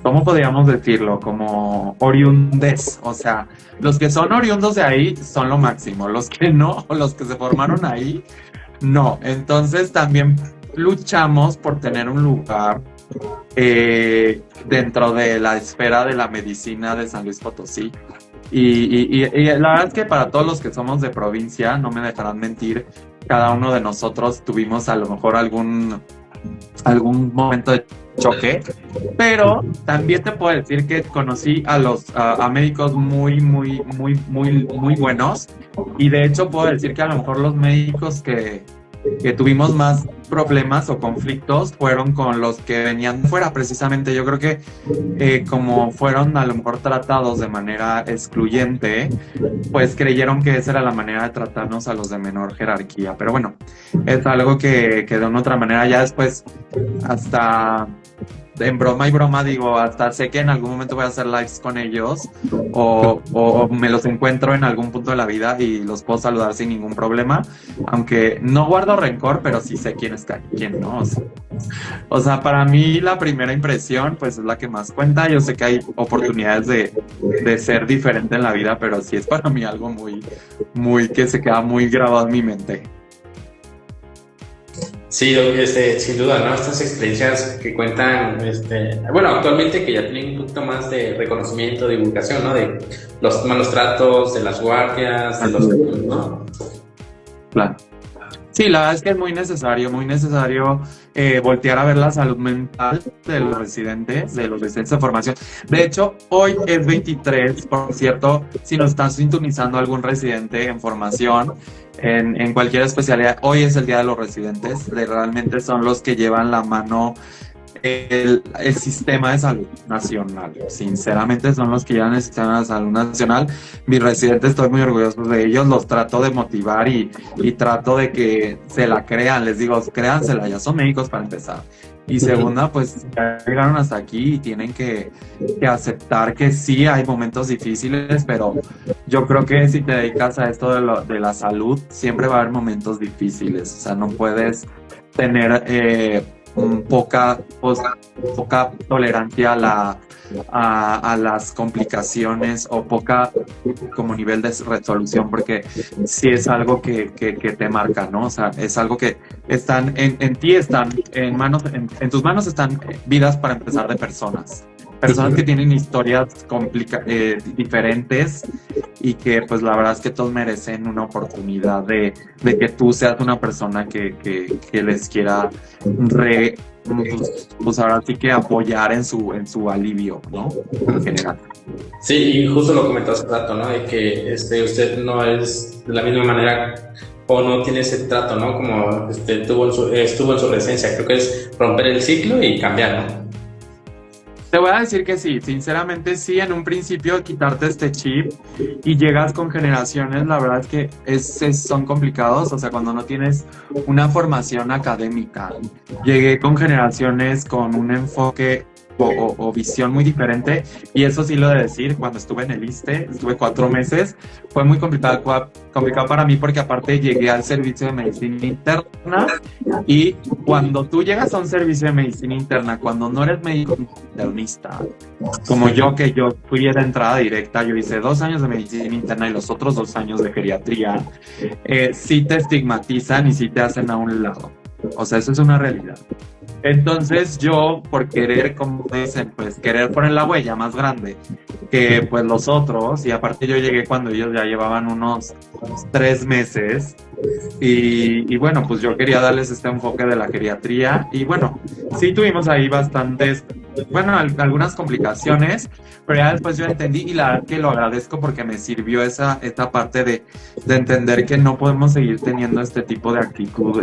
¿cómo podríamos decirlo? Como oriundes. O sea, los que son oriundos de ahí son lo máximo, los que no, los que se formaron ahí, no. Entonces también luchamos por tener un lugar dentro de la esfera de la medicina de San Luis Potosí. Y la verdad es que para todos los que somos de provincia, no me dejarán mentir, cada uno de nosotros tuvimos a lo mejor algún momento de choque, pero también te puedo decir que conocí a médicos muy buenos, y de hecho puedo decir que a lo mejor los médicos que que tuvimos más problemas o conflictos fueron con los que venían fuera, precisamente. Yo creo que como fueron a lo mejor tratados de manera excluyente, pues creyeron que esa era la manera de tratarnos a los de menor jerarquía. Pero bueno, es algo que de una otra manera ya después, hasta en broma y broma, digo, hasta sé que en algún momento voy a hacer lives con ellos o me los encuentro en algún punto de la vida y los puedo saludar sin ningún problema, aunque no guardo rencor, pero sí sé quién es quién, ¿no? O sea, para mí la primera impresión pues es la que más cuenta. Yo sé que hay oportunidades de ser diferente en la vida, pero sí es para mí algo muy que se queda muy grabado en mi mente. Sí, sin duda, ¿no? Estas experiencias que cuentan, bueno, actualmente que ya tienen un poquito más de reconocimiento, divulgación, ¿no? De los malos tratos, de las guardias, de los, ¿no? Claro. Sí, la verdad es que es muy necesario voltear a ver la salud mental de los residentes de formación. De hecho, hoy es 23, por cierto, si nos están sintonizando algún residente en formación, en cualquier especialidad, hoy es el Día de los Residentes, realmente son los que llevan la mano el sistema de salud nacional. Sinceramente son los que llevan el sistema de salud nacional. Mis residentes, estoy muy orgulloso de ellos, los trato de motivar y trato de que se la crean. Les digo, créansela, ya son médicos para empezar. Y segunda, pues ya llegaron hasta aquí y tienen que aceptar que sí hay momentos difíciles, pero yo creo que si te dedicas a esto de la salud, siempre va a haber momentos difíciles. O sea, no puedes tener poca tolerancia a las complicaciones o poca como nivel de resolución, porque sí es algo que te marca, ¿no? O sea, es algo que están en ti, están en tus manos están vidas, para empezar, de personas que tienen historias diferentes y que pues la verdad es que todos merecen una oportunidad de que tú seas una persona que les quiera pues ahora sí que apoyar en su alivio, ¿no? En general. Sí, y justo lo comentó hace rato, ¿no? De que usted no es de la misma manera o no tiene ese trato, ¿no? Como estuvo en su residencia. Creo que es romper el ciclo y cambiar, ¿no? Te voy a decir que sí, sinceramente sí, en un principio quitarte este chip y llegas con generaciones, la verdad es que son complicados, o sea, cuando no tienes una formación académica. Llegué con generaciones con un enfoque o visión muy diferente, y eso sí lo he de decir. Cuando estuve en el ISSSTE, estuve 4 meses, fue muy complicado para mí, porque aparte llegué al servicio de medicina interna, y cuando tú llegas a un servicio de medicina interna, cuando no eres médico internista, como yo, que yo fui de entrada directa, yo hice 2 años de medicina interna y los otros 2 años de geriatría, sí te estigmatizan y sí te hacen a un lado. O sea, eso es una realidad. Entonces yo, por querer, como dicen, pues querer poner la huella más grande que pues los otros, y aparte yo llegué cuando ellos ya llevaban unos 3 meses, y bueno, pues yo quería darles este enfoque de la geriatría, y bueno, sí tuvimos ahí algunas complicaciones, pero ya después yo entendí, y la verdad que lo agradezco porque me sirvió esta parte de entender que no podemos seguir teniendo este tipo de actitud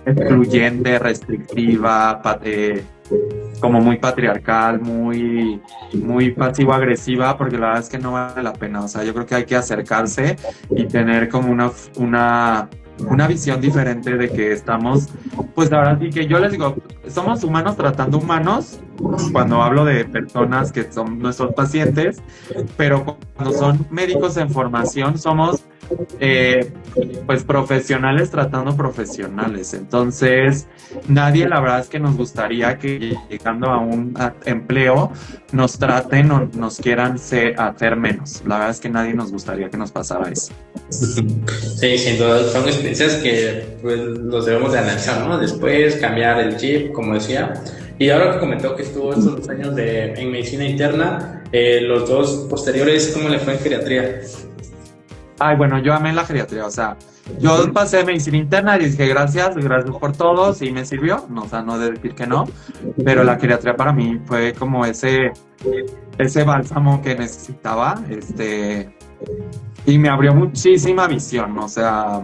excluyente, restrictiva, como muy patriarcal, muy pasivo-agresiva, porque la verdad es que no vale la pena. O sea, yo creo que hay que acercarse y tener como una visión diferente de que estamos, pues ahora sí que yo les digo, somos humanos tratando humanos, cuando hablo de personas que son nuestros pacientes, pero cuando son médicos en formación somos pues profesionales tratando profesionales. Entonces nadie, la verdad es que nos gustaría que llegando a un empleo nos traten o nos quieran hacer menos. La verdad es que nadie nos gustaría que nos pasara eso. Sí, sin duda, son experiencias que pues los debemos de analizar, ¿no? Después cambiar el chip, como decía. Y ahora que comentó que estuvo estos 2 años en medicina interna, los 2 posteriores, ¿cómo le fue en geriatría? Ay, bueno, yo amé la geriatría, o sea, yo pasé medicina interna y dije gracias por todo, sí me sirvió, no, o sea, no de decir que no, pero la geriatría para mí fue como ese bálsamo que necesitaba, y me abrió muchísima visión, o sea,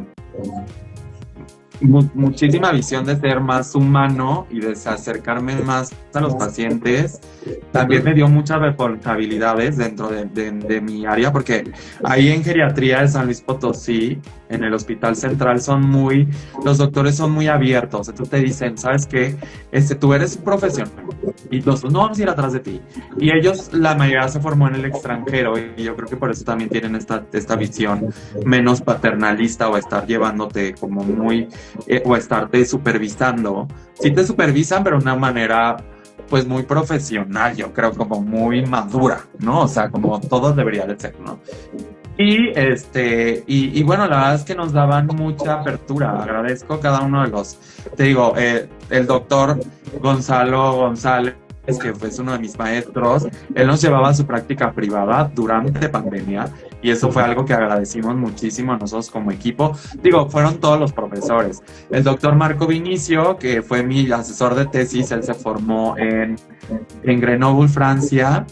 muchísima visión de ser más humano y de acercarme más a los pacientes. También me dio muchas responsabilidades dentro de mi área, porque ahí en geriatría de San Luis Potosí, en el Hospital Central, los doctores son muy abiertos. Entonces te dicen, ¿sabes qué? Tú eres un profesional y nosotros no vamos a ir atrás de ti. Y ellos, la mayoría se formó en el extranjero, y yo creo que por eso también tienen esta visión menos paternalista, o estar llevándote como muy, o estarte supervisando. Sí te supervisan, pero de una manera pues muy profesional, yo creo, como muy madura, ¿no? O sea, como todos deberían de ser, ¿no? Y bueno, la verdad es que nos daban mucha apertura. Agradezco cada uno de los, te digo, el doctor Gonzalo González, que fue uno de mis maestros, él nos llevaba a su práctica privada durante pandemia, y eso fue algo que agradecimos muchísimo a nosotros como equipo. Digo, fueron todos los profesores. El doctor Marco Vinicio, que fue mi asesor de tesis, él se formó en Grenoble, Francia,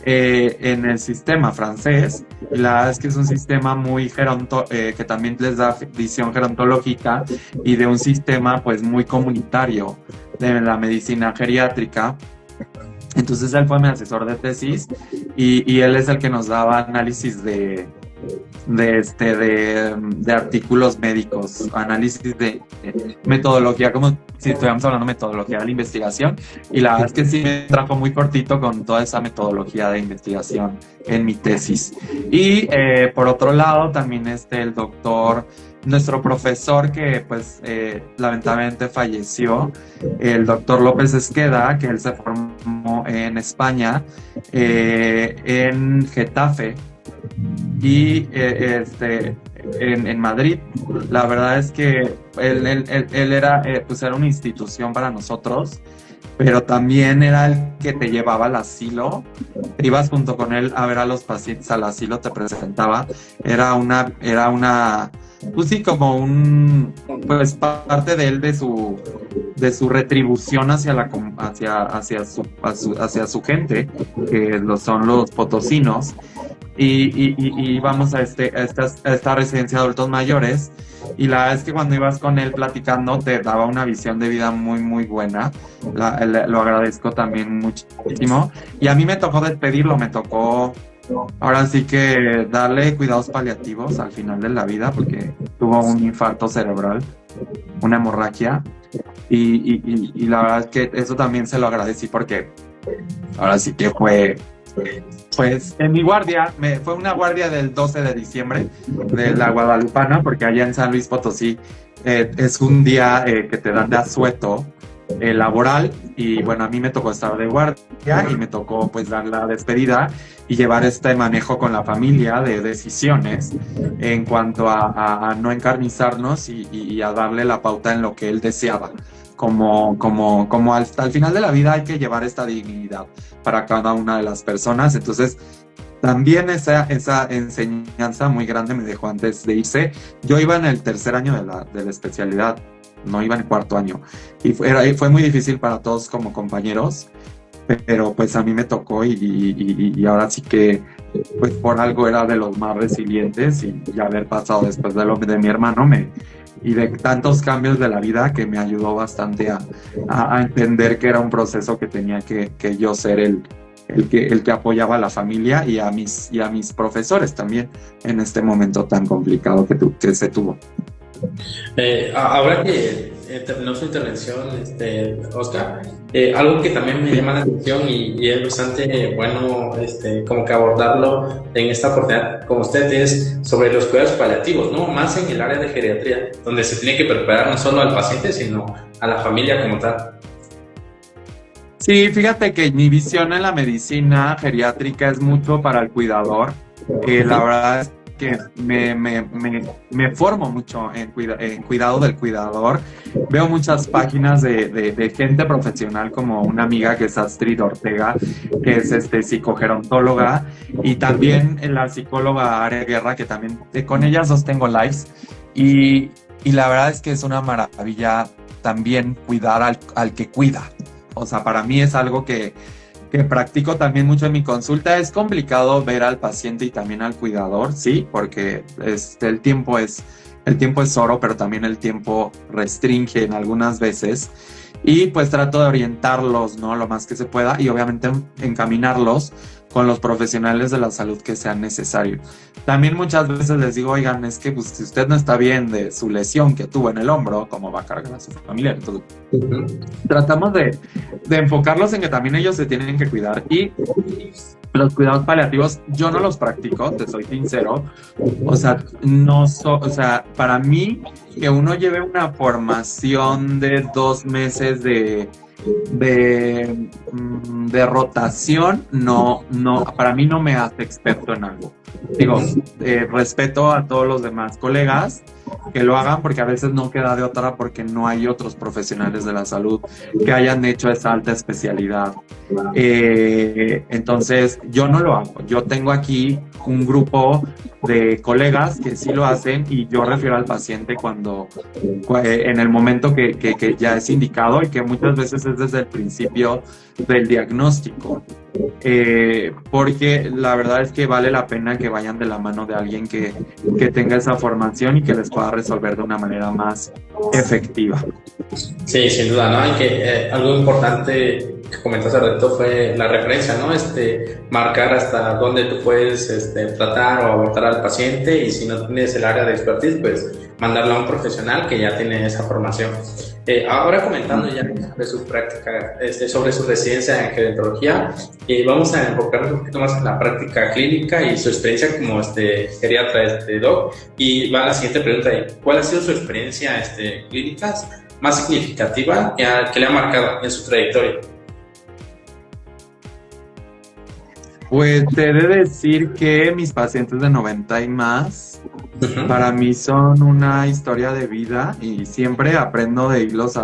en el sistema francés. Y la verdad es que es un sistema muy que también les da visión gerontológica, y de un sistema pues muy comunitario de la medicina geriátrica. Entonces él fue mi asesor de tesis, y él es el que nos daba análisis de artículos médicos, análisis de metodología, como si estuviéramos hablando de metodología de la investigación. Y la verdad es que sí me trajo muy cortito con toda esa metodología de investigación en mi tesis. Y por otro lado también el doctor, nuestro profesor que pues lamentablemente falleció, el doctor López Esqueda, que él se formó en España, en Getafe, y en Madrid. La verdad es que él era, pues era una institución para nosotros, pero también era el que te llevaba al asilo. Te ibas junto con él a ver a los pacientes al asilo, te presentaba. Era una pues sí, como pues parte de él, de su retribución hacia su gente, que son los potosinos. Y vamos a esta residencia de adultos mayores, y la verdad es que cuando ibas con él platicando te daba una visión de vida muy muy buena. Lo agradezco también muchísimo. Y a mí me tocó despedirlo, me tocó ahora sí que darle cuidados paliativos al final de la vida, porque tuvo un infarto cerebral, una hemorragia, y la verdad es que eso también se lo agradecí, porque ahora sí que fue, pues en mi guardia, fue una guardia del 12 de diciembre de la Guadalupana, porque allá en San Luis Potosí es un día que te dan de asueto laboral, y bueno, a mí me tocó estar de guardia, y me tocó pues dar la despedida y llevar este manejo con la familia de decisiones en cuanto a no encarnizarnos, y a darle la pauta en lo que él deseaba. Como al final de la vida hay que llevar esta dignidad para cada una de las personas. Entonces también esa enseñanza muy grande me dejó antes de irse. Yo iba en el tercer año de la especialidad, no iba en el cuarto año, y fue muy difícil para todos como compañeros, pero pues a mí me tocó, y ahora sí que pues por algo era de los más resilientes, y haber pasado después de mi hermano y de tantos cambios de la vida, que me ayudó bastante a entender que era un proceso que tenía que yo ser el que apoyaba a la familia y a mis profesores también en este momento tan complicado que se tuvo. Ahora que terminó su intervención, Oscar, algo que también me llama la atención, y es bastante bueno como que abordarlo en esta oportunidad con usted, es sobre los cuidados paliativos, ¿no? Más en el área de geriatría, donde se tiene que preparar no solo al paciente, sino a la familia como tal. Sí, fíjate que mi visión en la medicina geriátrica es mucho para el cuidador. La verdad es que me formo mucho en cuidado del cuidador. Veo muchas páginas de gente profesional, como una amiga que es Astrid Ortega, que es psicogerontóloga, y también la psicóloga Are Guerra, que también con ellas dos tengo lives, y la verdad es que es una maravilla también cuidar al que cuida. O sea, para mí es algo que practico también mucho en mi consulta. Es complicado ver al paciente y también al cuidador, sí, porque el tiempo es el tiempo es oro, pero también el tiempo restringe en algunas veces. Y pues trato de orientarlos, ¿no? Lo más que se pueda y obviamente encaminarlos con los profesionales de la salud que sean necesarios. También muchas veces les digo, oigan, es que pues, si usted no está bien de su lesión que tuvo en el hombro, ¿cómo va a cargar a su familia? Entonces, tratamos de enfocarlos en que también ellos se tienen que cuidar y los cuidados paliativos yo no los practico, te soy sincero. O sea, o sea, para mí que uno lleve una formación de 2 meses de rotación, no, para mí no me hace experto en algo. Digo, respeto a todos los demás colegas que lo hagan porque a veces no queda de otra porque no hay otros profesionales de la salud que hayan hecho esa alta especialidad. Entonces, yo no lo hago. Yo tengo aquí un grupo de colegas que sí lo hacen y yo refiero al paciente en el momento que ya es indicado y que muchas veces es desde el principio del diagnóstico. Porque la verdad es que vale la pena que vayan de la mano de alguien que tenga esa formación y que les pueda resolver de una manera más efectiva. Sí, sin duda, ¿no? Y que algo importante que comentaste al rato fue la referencia, ¿no? Marcar hasta dónde tú puedes tratar o abordar al paciente y si no tienes el área de expertise, pues mandarlo a un profesional que ya tiene esa formación. Ahora comentando ya sobre su práctica, sobre su residencia en gerontología, vamos a enfocarnos un poquito más en la práctica clínica y su experiencia como geriatra, doc. Y va la siguiente pregunta: ¿cuál ha sido su experiencia clínica más significativa que le ha marcado en su trayectoria? Pues te he de decir que mis pacientes de 90 y más, para mí son una historia de vida y siempre aprendo de irlos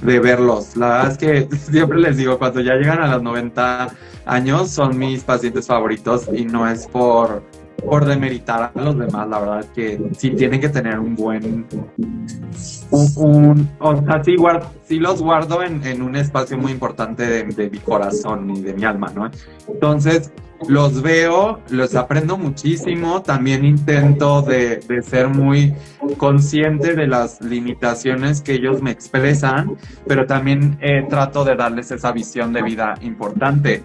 de verlos. La verdad es que siempre les digo, cuando ya llegan a los 90 años son mis pacientes favoritos y no es por demeritar a los demás. La verdad es que sí tienen que tener un buen... o sea, sí los guardo en un espacio muy importante de mi corazón y de mi alma, ¿no? Entonces, los veo, los aprendo muchísimo, también intento de ser muy consciente de las limitaciones que ellos me expresan, pero también trato de darles esa visión de vida importante.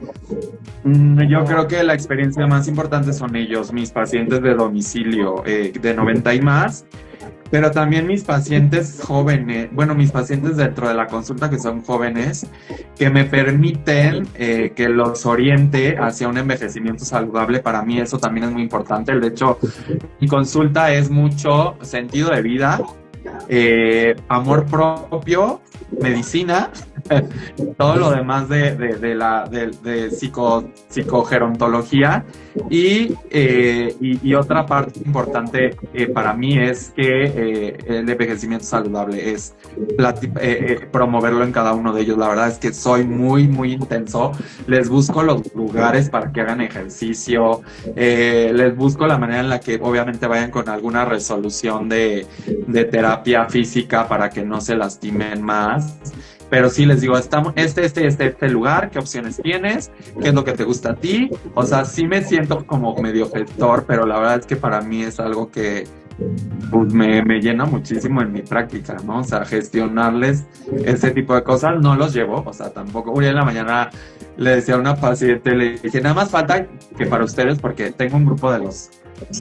Yo creo que la experiencia más importante son ellos, mis pacientes de domicilio de 90 y más, pero también mis pacientes jóvenes, bueno, mis pacientes dentro de la consulta que son jóvenes, que me permiten que los oriente hacia un envejecimiento saludable. Para mí eso también es muy importante. De hecho, mi consulta es mucho sentido de vida, amor propio, medicina, todo lo demás de psicogerontología y otra parte importante para mí es que el envejecimiento saludable es promoverlo en cada uno de ellos. La verdad es que soy muy, muy intenso. Les busco los lugares para que hagan ejercicio, les busco la manera en la que obviamente vayan con alguna resolución de terapia física para que no se lastimen más. Pero sí les digo, estamos este lugar, ¿qué opciones tienes? ¿Qué es lo que te gusta a ti? O sea, sí me siento como medio gestor, pero la verdad es que para mí es algo que pues, me llena muchísimo en mi práctica, ¿no? O sea, gestionarles ese tipo de cosas no los llevo, o sea, tampoco. Hoy en la mañana le decía a una paciente, le dije, nada más falta que para ustedes, porque tengo un grupo de los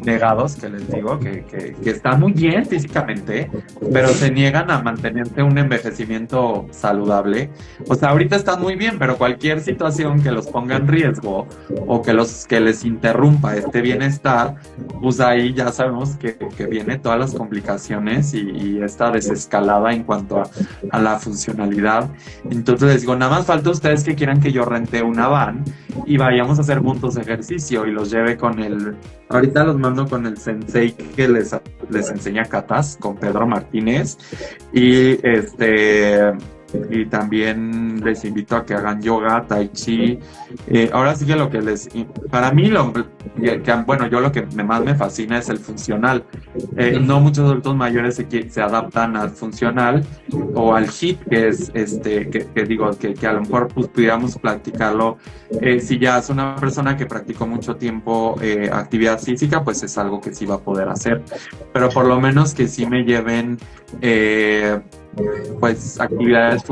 negados que les digo que están muy bien físicamente, pero se niegan a mantenerse un envejecimiento saludable. O sea, ahorita están muy bien, pero cualquier situación que los ponga en riesgo o que les interrumpa este bienestar, pues ahí ya sabemos que vienen todas las complicaciones y esta desescalada en cuanto a la funcionalidad. Entonces les digo, nada más falta ustedes que quieran que yo rente una van y vayamos a hacer juntos ejercicio y los lleve con ahorita los mando con el sensei que les enseña katas, con Pedro Martínez, y y también les invito a que hagan yoga, tai chi. Ahora sí que para mí, bueno, yo lo que más me fascina es el funcional. No muchos adultos mayores se adaptan al funcional o al HIIT, que es que digo, que a lo mejor pues, pudiéramos platicarlo. Si ya es una persona que practicó mucho tiempo actividad física, pues es algo que sí va a poder hacer, pero por lo menos que sí me lleven pues actividades,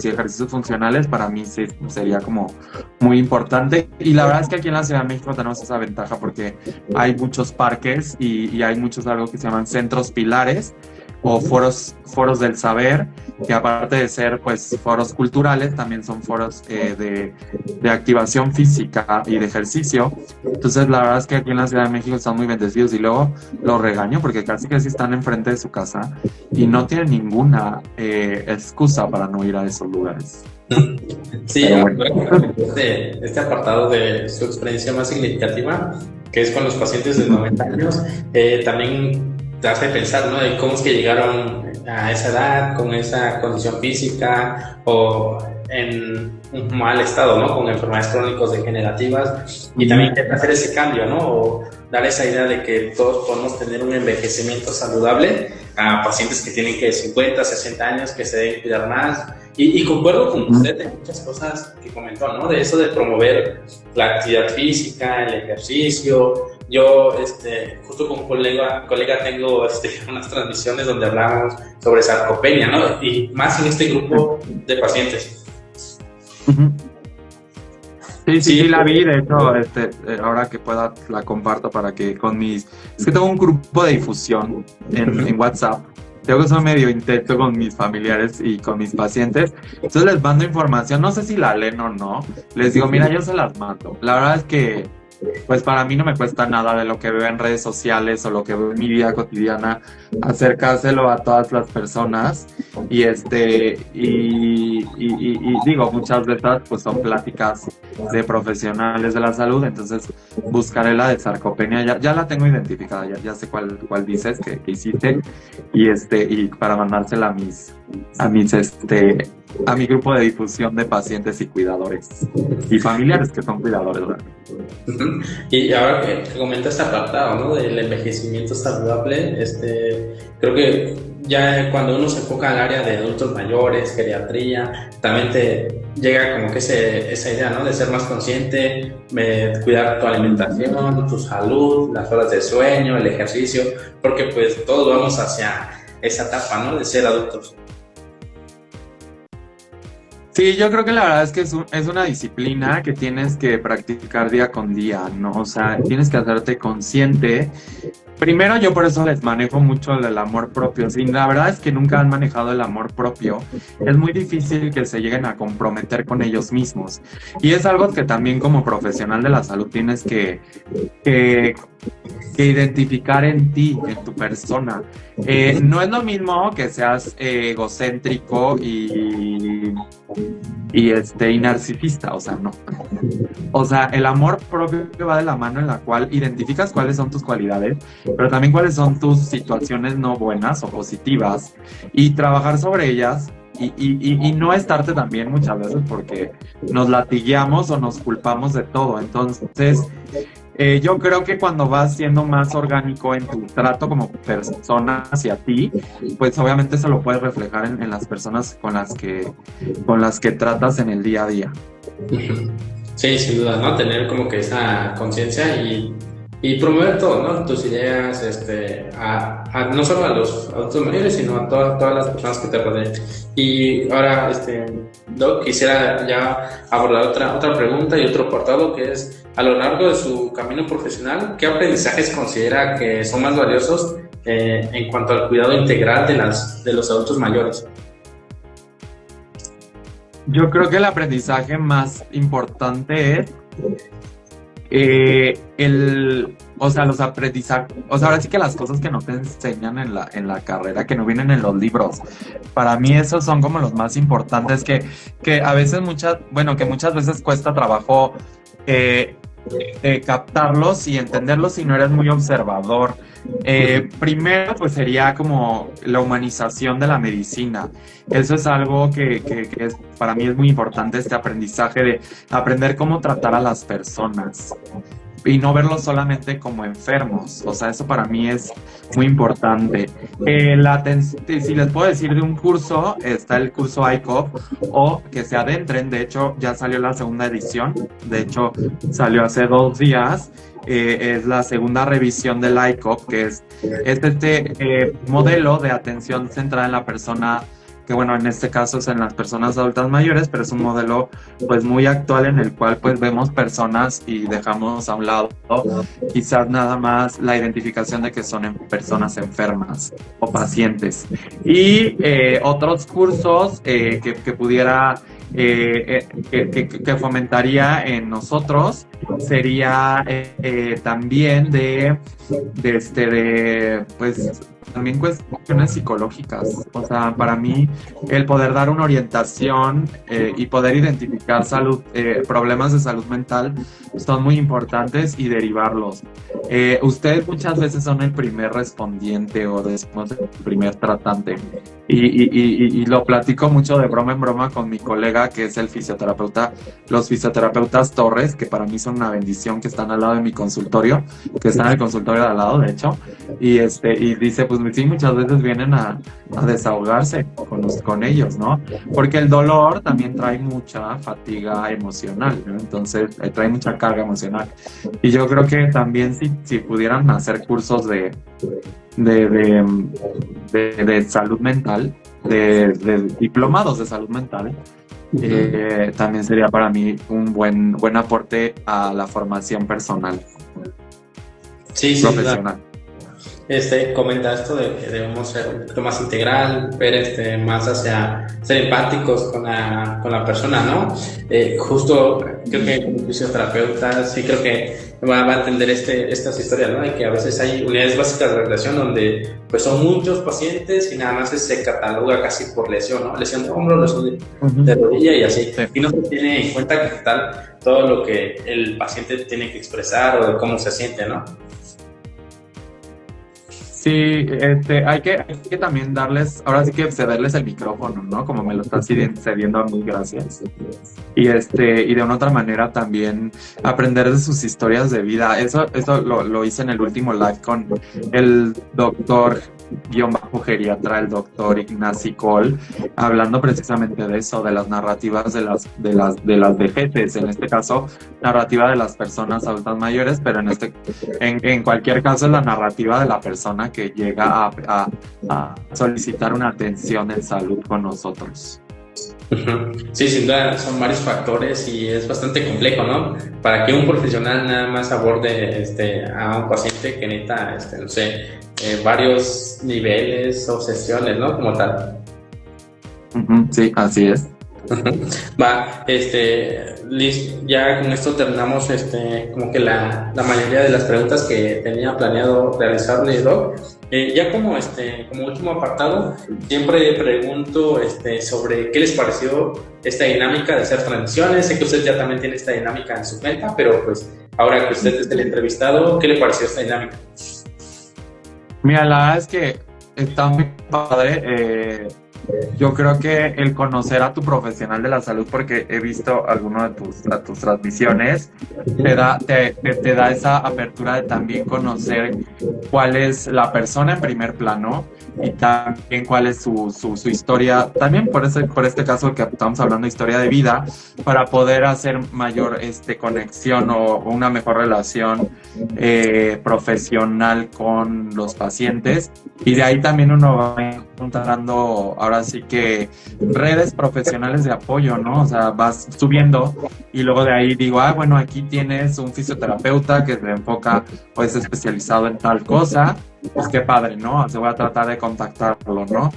ejercicios funcionales, para mí sí sería como muy importante. Y la verdad es que aquí en la Ciudad de México tenemos esa ventaja porque hay muchos parques y hay muchos algo que se llaman centros pilares o foros del saber, que aparte de ser pues foros culturales, también son foros de activación física y de ejercicio. Entonces la verdad es que aquí en la Ciudad de México están muy bendecidos, y luego los regaño porque casi están enfrente de su casa y no tienen ninguna excusa para no ir a esos lugares. Sí, bueno. Este apartado de su experiencia más significativa, que es con los pacientes de 90 años, también te hace pensar, ¿no? De cómo es que llegaron a esa edad, con esa condición física o en un mal estado, ¿no? Con enfermedades crónicas degenerativas, y también hacer ese cambio, ¿no? O dar esa idea de que todos podemos tener un envejecimiento saludable a pacientes que tienen 50, 60 años, que se deben cuidar más. Y concuerdo con usted de muchas cosas que comentó, ¿no? De eso de promover la actividad física, el ejercicio. Yo, justo con un colega tengo unas transmisiones donde hablamos sobre sarcopenia, ¿no? Y más en este grupo de pacientes. Sí, la vi, de hecho, ahora que pueda la comparto para que es que tengo un grupo de difusión en WhatsApp. Tengo que soy medio intenso con mis familiares y con mis pacientes, entonces les mando información, no sé si la leen o no, les digo, mira, yo se las mando. La verdad es que pues para mí no me cuesta nada de lo que veo en redes sociales o lo que veo en mi vida cotidiana, acercárselo a todas las personas. Y digo, muchas de estas pues son pláticas de profesionales de la salud, entonces buscaré la de sarcopenia, ya la tengo identificada, ya sé cuál dices que hiciste, y para mandársela a mi grupo de difusión de pacientes y cuidadores y familiares que son cuidadores, ¿verdad? Y ahora que comenta este apartado, ¿no? Del envejecimiento saludable, creo que ya cuando uno se enfoca al área de adultos mayores, geriatría, también te llega como que esa idea, ¿no? De ser más consciente, cuidar tu alimentación, tu salud, las horas de sueño, el ejercicio, porque pues todos vamos hacia esa etapa, ¿no? De ser adultos. Sí, yo creo que la verdad es que es una disciplina que tienes que practicar día con día, ¿no? O sea, tienes que hacerte consciente. Primero, yo por eso les manejo mucho el amor propio. Sí, la verdad es que nunca han manejado el amor propio. Es muy difícil que se lleguen a comprometer con ellos mismos. Y es algo que también como profesional de la salud tienes que identificar en ti, en tu persona. No es lo mismo que seas egocéntrico y narcisista, o sea, no. O sea, el amor propio va de la mano en la cual identificas cuáles son tus cualidades, pero también cuáles son tus situaciones no buenas o positivas, y trabajar sobre ellas. Y no estarte también muchas veces porque nos latigueamos o nos culpamos de todo. Entonces, yo creo que cuando vas siendo más orgánico en tu trato como persona hacia ti, pues obviamente eso lo puedes reflejar en las personas con las que tratas en el día a día. Sí, sin duda, ¿no? Tener como que esa conciencia y promover todo, ¿no? Tus ideas, no solo a los adultos mayores, sino a todas las personas que te rodeen. Y ahora, Doc, quisiera ya abordar otra pregunta y otro apartado, que es, a lo largo de su camino profesional, ¿qué aprendizajes considera que son más valiosos en cuanto al cuidado integral de los adultos mayores? Yo creo que el aprendizaje más importante es los aprendizajes, ahora sí que las cosas que no te enseñan en la carrera, que no vienen en los libros, para mí esos son como los más importantes, que a veces muchas veces cuesta trabajo captarlos y entenderlos si no eres muy observador. Primero, pues sería como la humanización de la medicina. Eso es algo que para mí es muy importante, este aprendizaje de aprender cómo tratar a las personas y no verlos solamente como enfermos. O sea, eso para mí es muy importante. Si les puedo decir de un curso, está el curso ICOP, o que se adentren. De hecho, ya salió la segunda edición. De hecho, salió hace 2 días. Es la segunda revisión del ICOP, que es este modelo de atención centrada en la persona, que bueno, en este caso es en las personas adultas mayores, pero es un modelo pues muy actual en el cual pues vemos personas y dejamos a un lado quizás nada más la identificación de que son personas enfermas o pacientes. Y otros cursos que pudiera que fomentaría en nosotros sería también pues también cuestiones psicológicas. O sea, para mí el poder dar una orientación y poder identificar problemas de salud mental son muy importantes y derivarlos. Ustedes muchas veces son el primer respondiente o decimos el primer tratante, y lo platico mucho de broma en broma con mi colega que es los fisioterapeutas Torres, que para mí son una bendición, que están al lado de mi consultorio, que están en el consultorio de al lado, de hecho, y dice, pues sí, muchas veces vienen a desahogarse con ellos, ¿no? Porque el dolor también trae mucha fatiga emocional, ¿no? Entonces trae mucha carga emocional, y yo creo que también si pudieran hacer cursos de salud mental, de diplomados de salud mental, también sería para mí un buen aporte a la formación personal. Sí, profesional. Comenta esto de que debemos ser un poquito más integral, ver más hacia ser empáticos con la persona, ¿no? Justo creo que como fisioterapeuta sí creo que va a entender estas historias, ¿no? De que a veces hay unidades básicas de relación donde pues son muchos pacientes y nada más se cataloga casi por lesión, ¿no? Lesión de hombro, lesión de rodilla y así. Sí. Y no se tiene en cuenta que tal todo lo que el paciente tiene que expresar o de cómo se siente, ¿no? Sí, hay que también ahora sí que cederles el micrófono, ¿no? Como me lo están cediendo a mí, gracias. Y de una otra manera también aprender de sus historias de vida. Eso lo hice en el último live con el doctor _geriatra, el doctor Ignacy Cole, hablando precisamente de eso, de las narrativas de las vejetes, en este caso narrativa de las personas adultas mayores, pero en cualquier caso es la narrativa de la persona que llega a solicitar una atención en salud con nosotros. Sí, sin duda son varios factores y es bastante complejo, ¿no? Para que un profesional nada más aborde a un paciente que necesita, no sé, varios niveles o sesiones, ¿no? Como tal. Sí, así es. Va, Liz, ya con esto terminamos como que la mayoría de las preguntas que tenía planeado realizarle, Doc. Ya como último apartado, siempre pregunto sobre qué les pareció esta dinámica de hacer transiciones. Sé que usted ya también tiene esta dinámica en su cuenta, pero pues ahora que usted es el entrevistado, ¿qué le pareció esta dinámica? Mira, la verdad es que está muy padre. Yo creo que el conocer a tu profesional de la salud, porque he visto algunas de tus transmisiones, te da esa apertura de también conocer cuál es la persona en primer plano y también cuál es su historia, también por este caso que estamos hablando de historia de vida, para poder hacer mayor conexión o una mejor relación profesional con los pacientes, y de ahí también uno va encontrando ahora sí que redes profesionales de apoyo, ¿no? O sea, vas subiendo y luego de ahí digo, bueno, aquí tienes un fisioterapeuta que se enfoca o es especializado en tal cosa, pues qué padre, ¿no? Se voy a tratar de contactarlo, ¿no?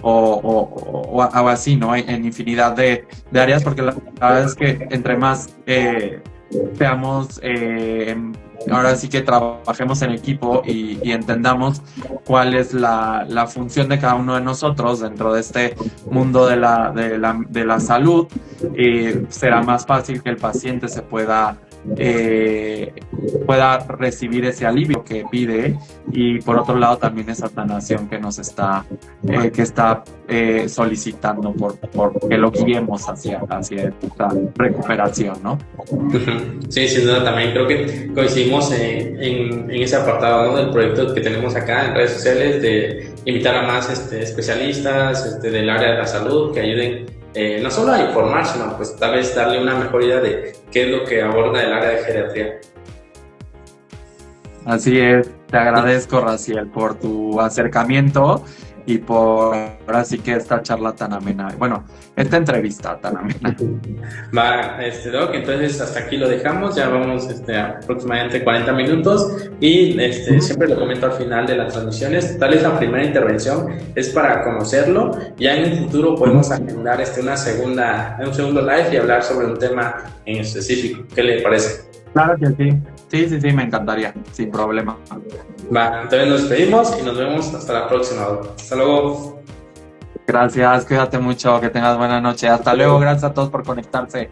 O así, ¿no? En infinidad de áreas, porque la verdad es que entre más veamos, ahora sí que trabajemos en equipo y entendamos cuál es la función de cada uno de nosotros dentro de este mundo de la salud, será más fácil que el paciente se pueda pueda recibir ese alivio que pide, y por otro lado también esa sanación que nos está solicitando por que lo guiemos hacia esta recuperación, ¿no? Sí, sin duda también creo que coincidimos en ese apartado, ¿no? Del proyecto que tenemos acá en redes sociales, de invitar a más especialistas del área de la salud que ayuden no solo a informar, sino pues tal vez darle una mejor idea de qué es lo que aborda el área de geriatría. Así es, te agradezco, Raciel, por tu acercamiento y por ahora sí que esta charla tan amena, bueno, esta entrevista tan amena. Va, Doc, entonces hasta aquí lo dejamos, ya vamos aproximadamente 40 minutos y siempre lo comento al final de las transmisiones, tal vez la primera intervención es para conocerlo, ya en un futuro podemos agendar un segundo live y hablar sobre un tema en específico, ¿qué le parece? Claro que sí. Sí, me encantaría, sin problema. Va, entonces nos despedimos y nos vemos hasta la próxima. Hasta luego. Gracias, cuídate mucho, que tengas buena noche. Hasta luego, gracias a todos por conectarse.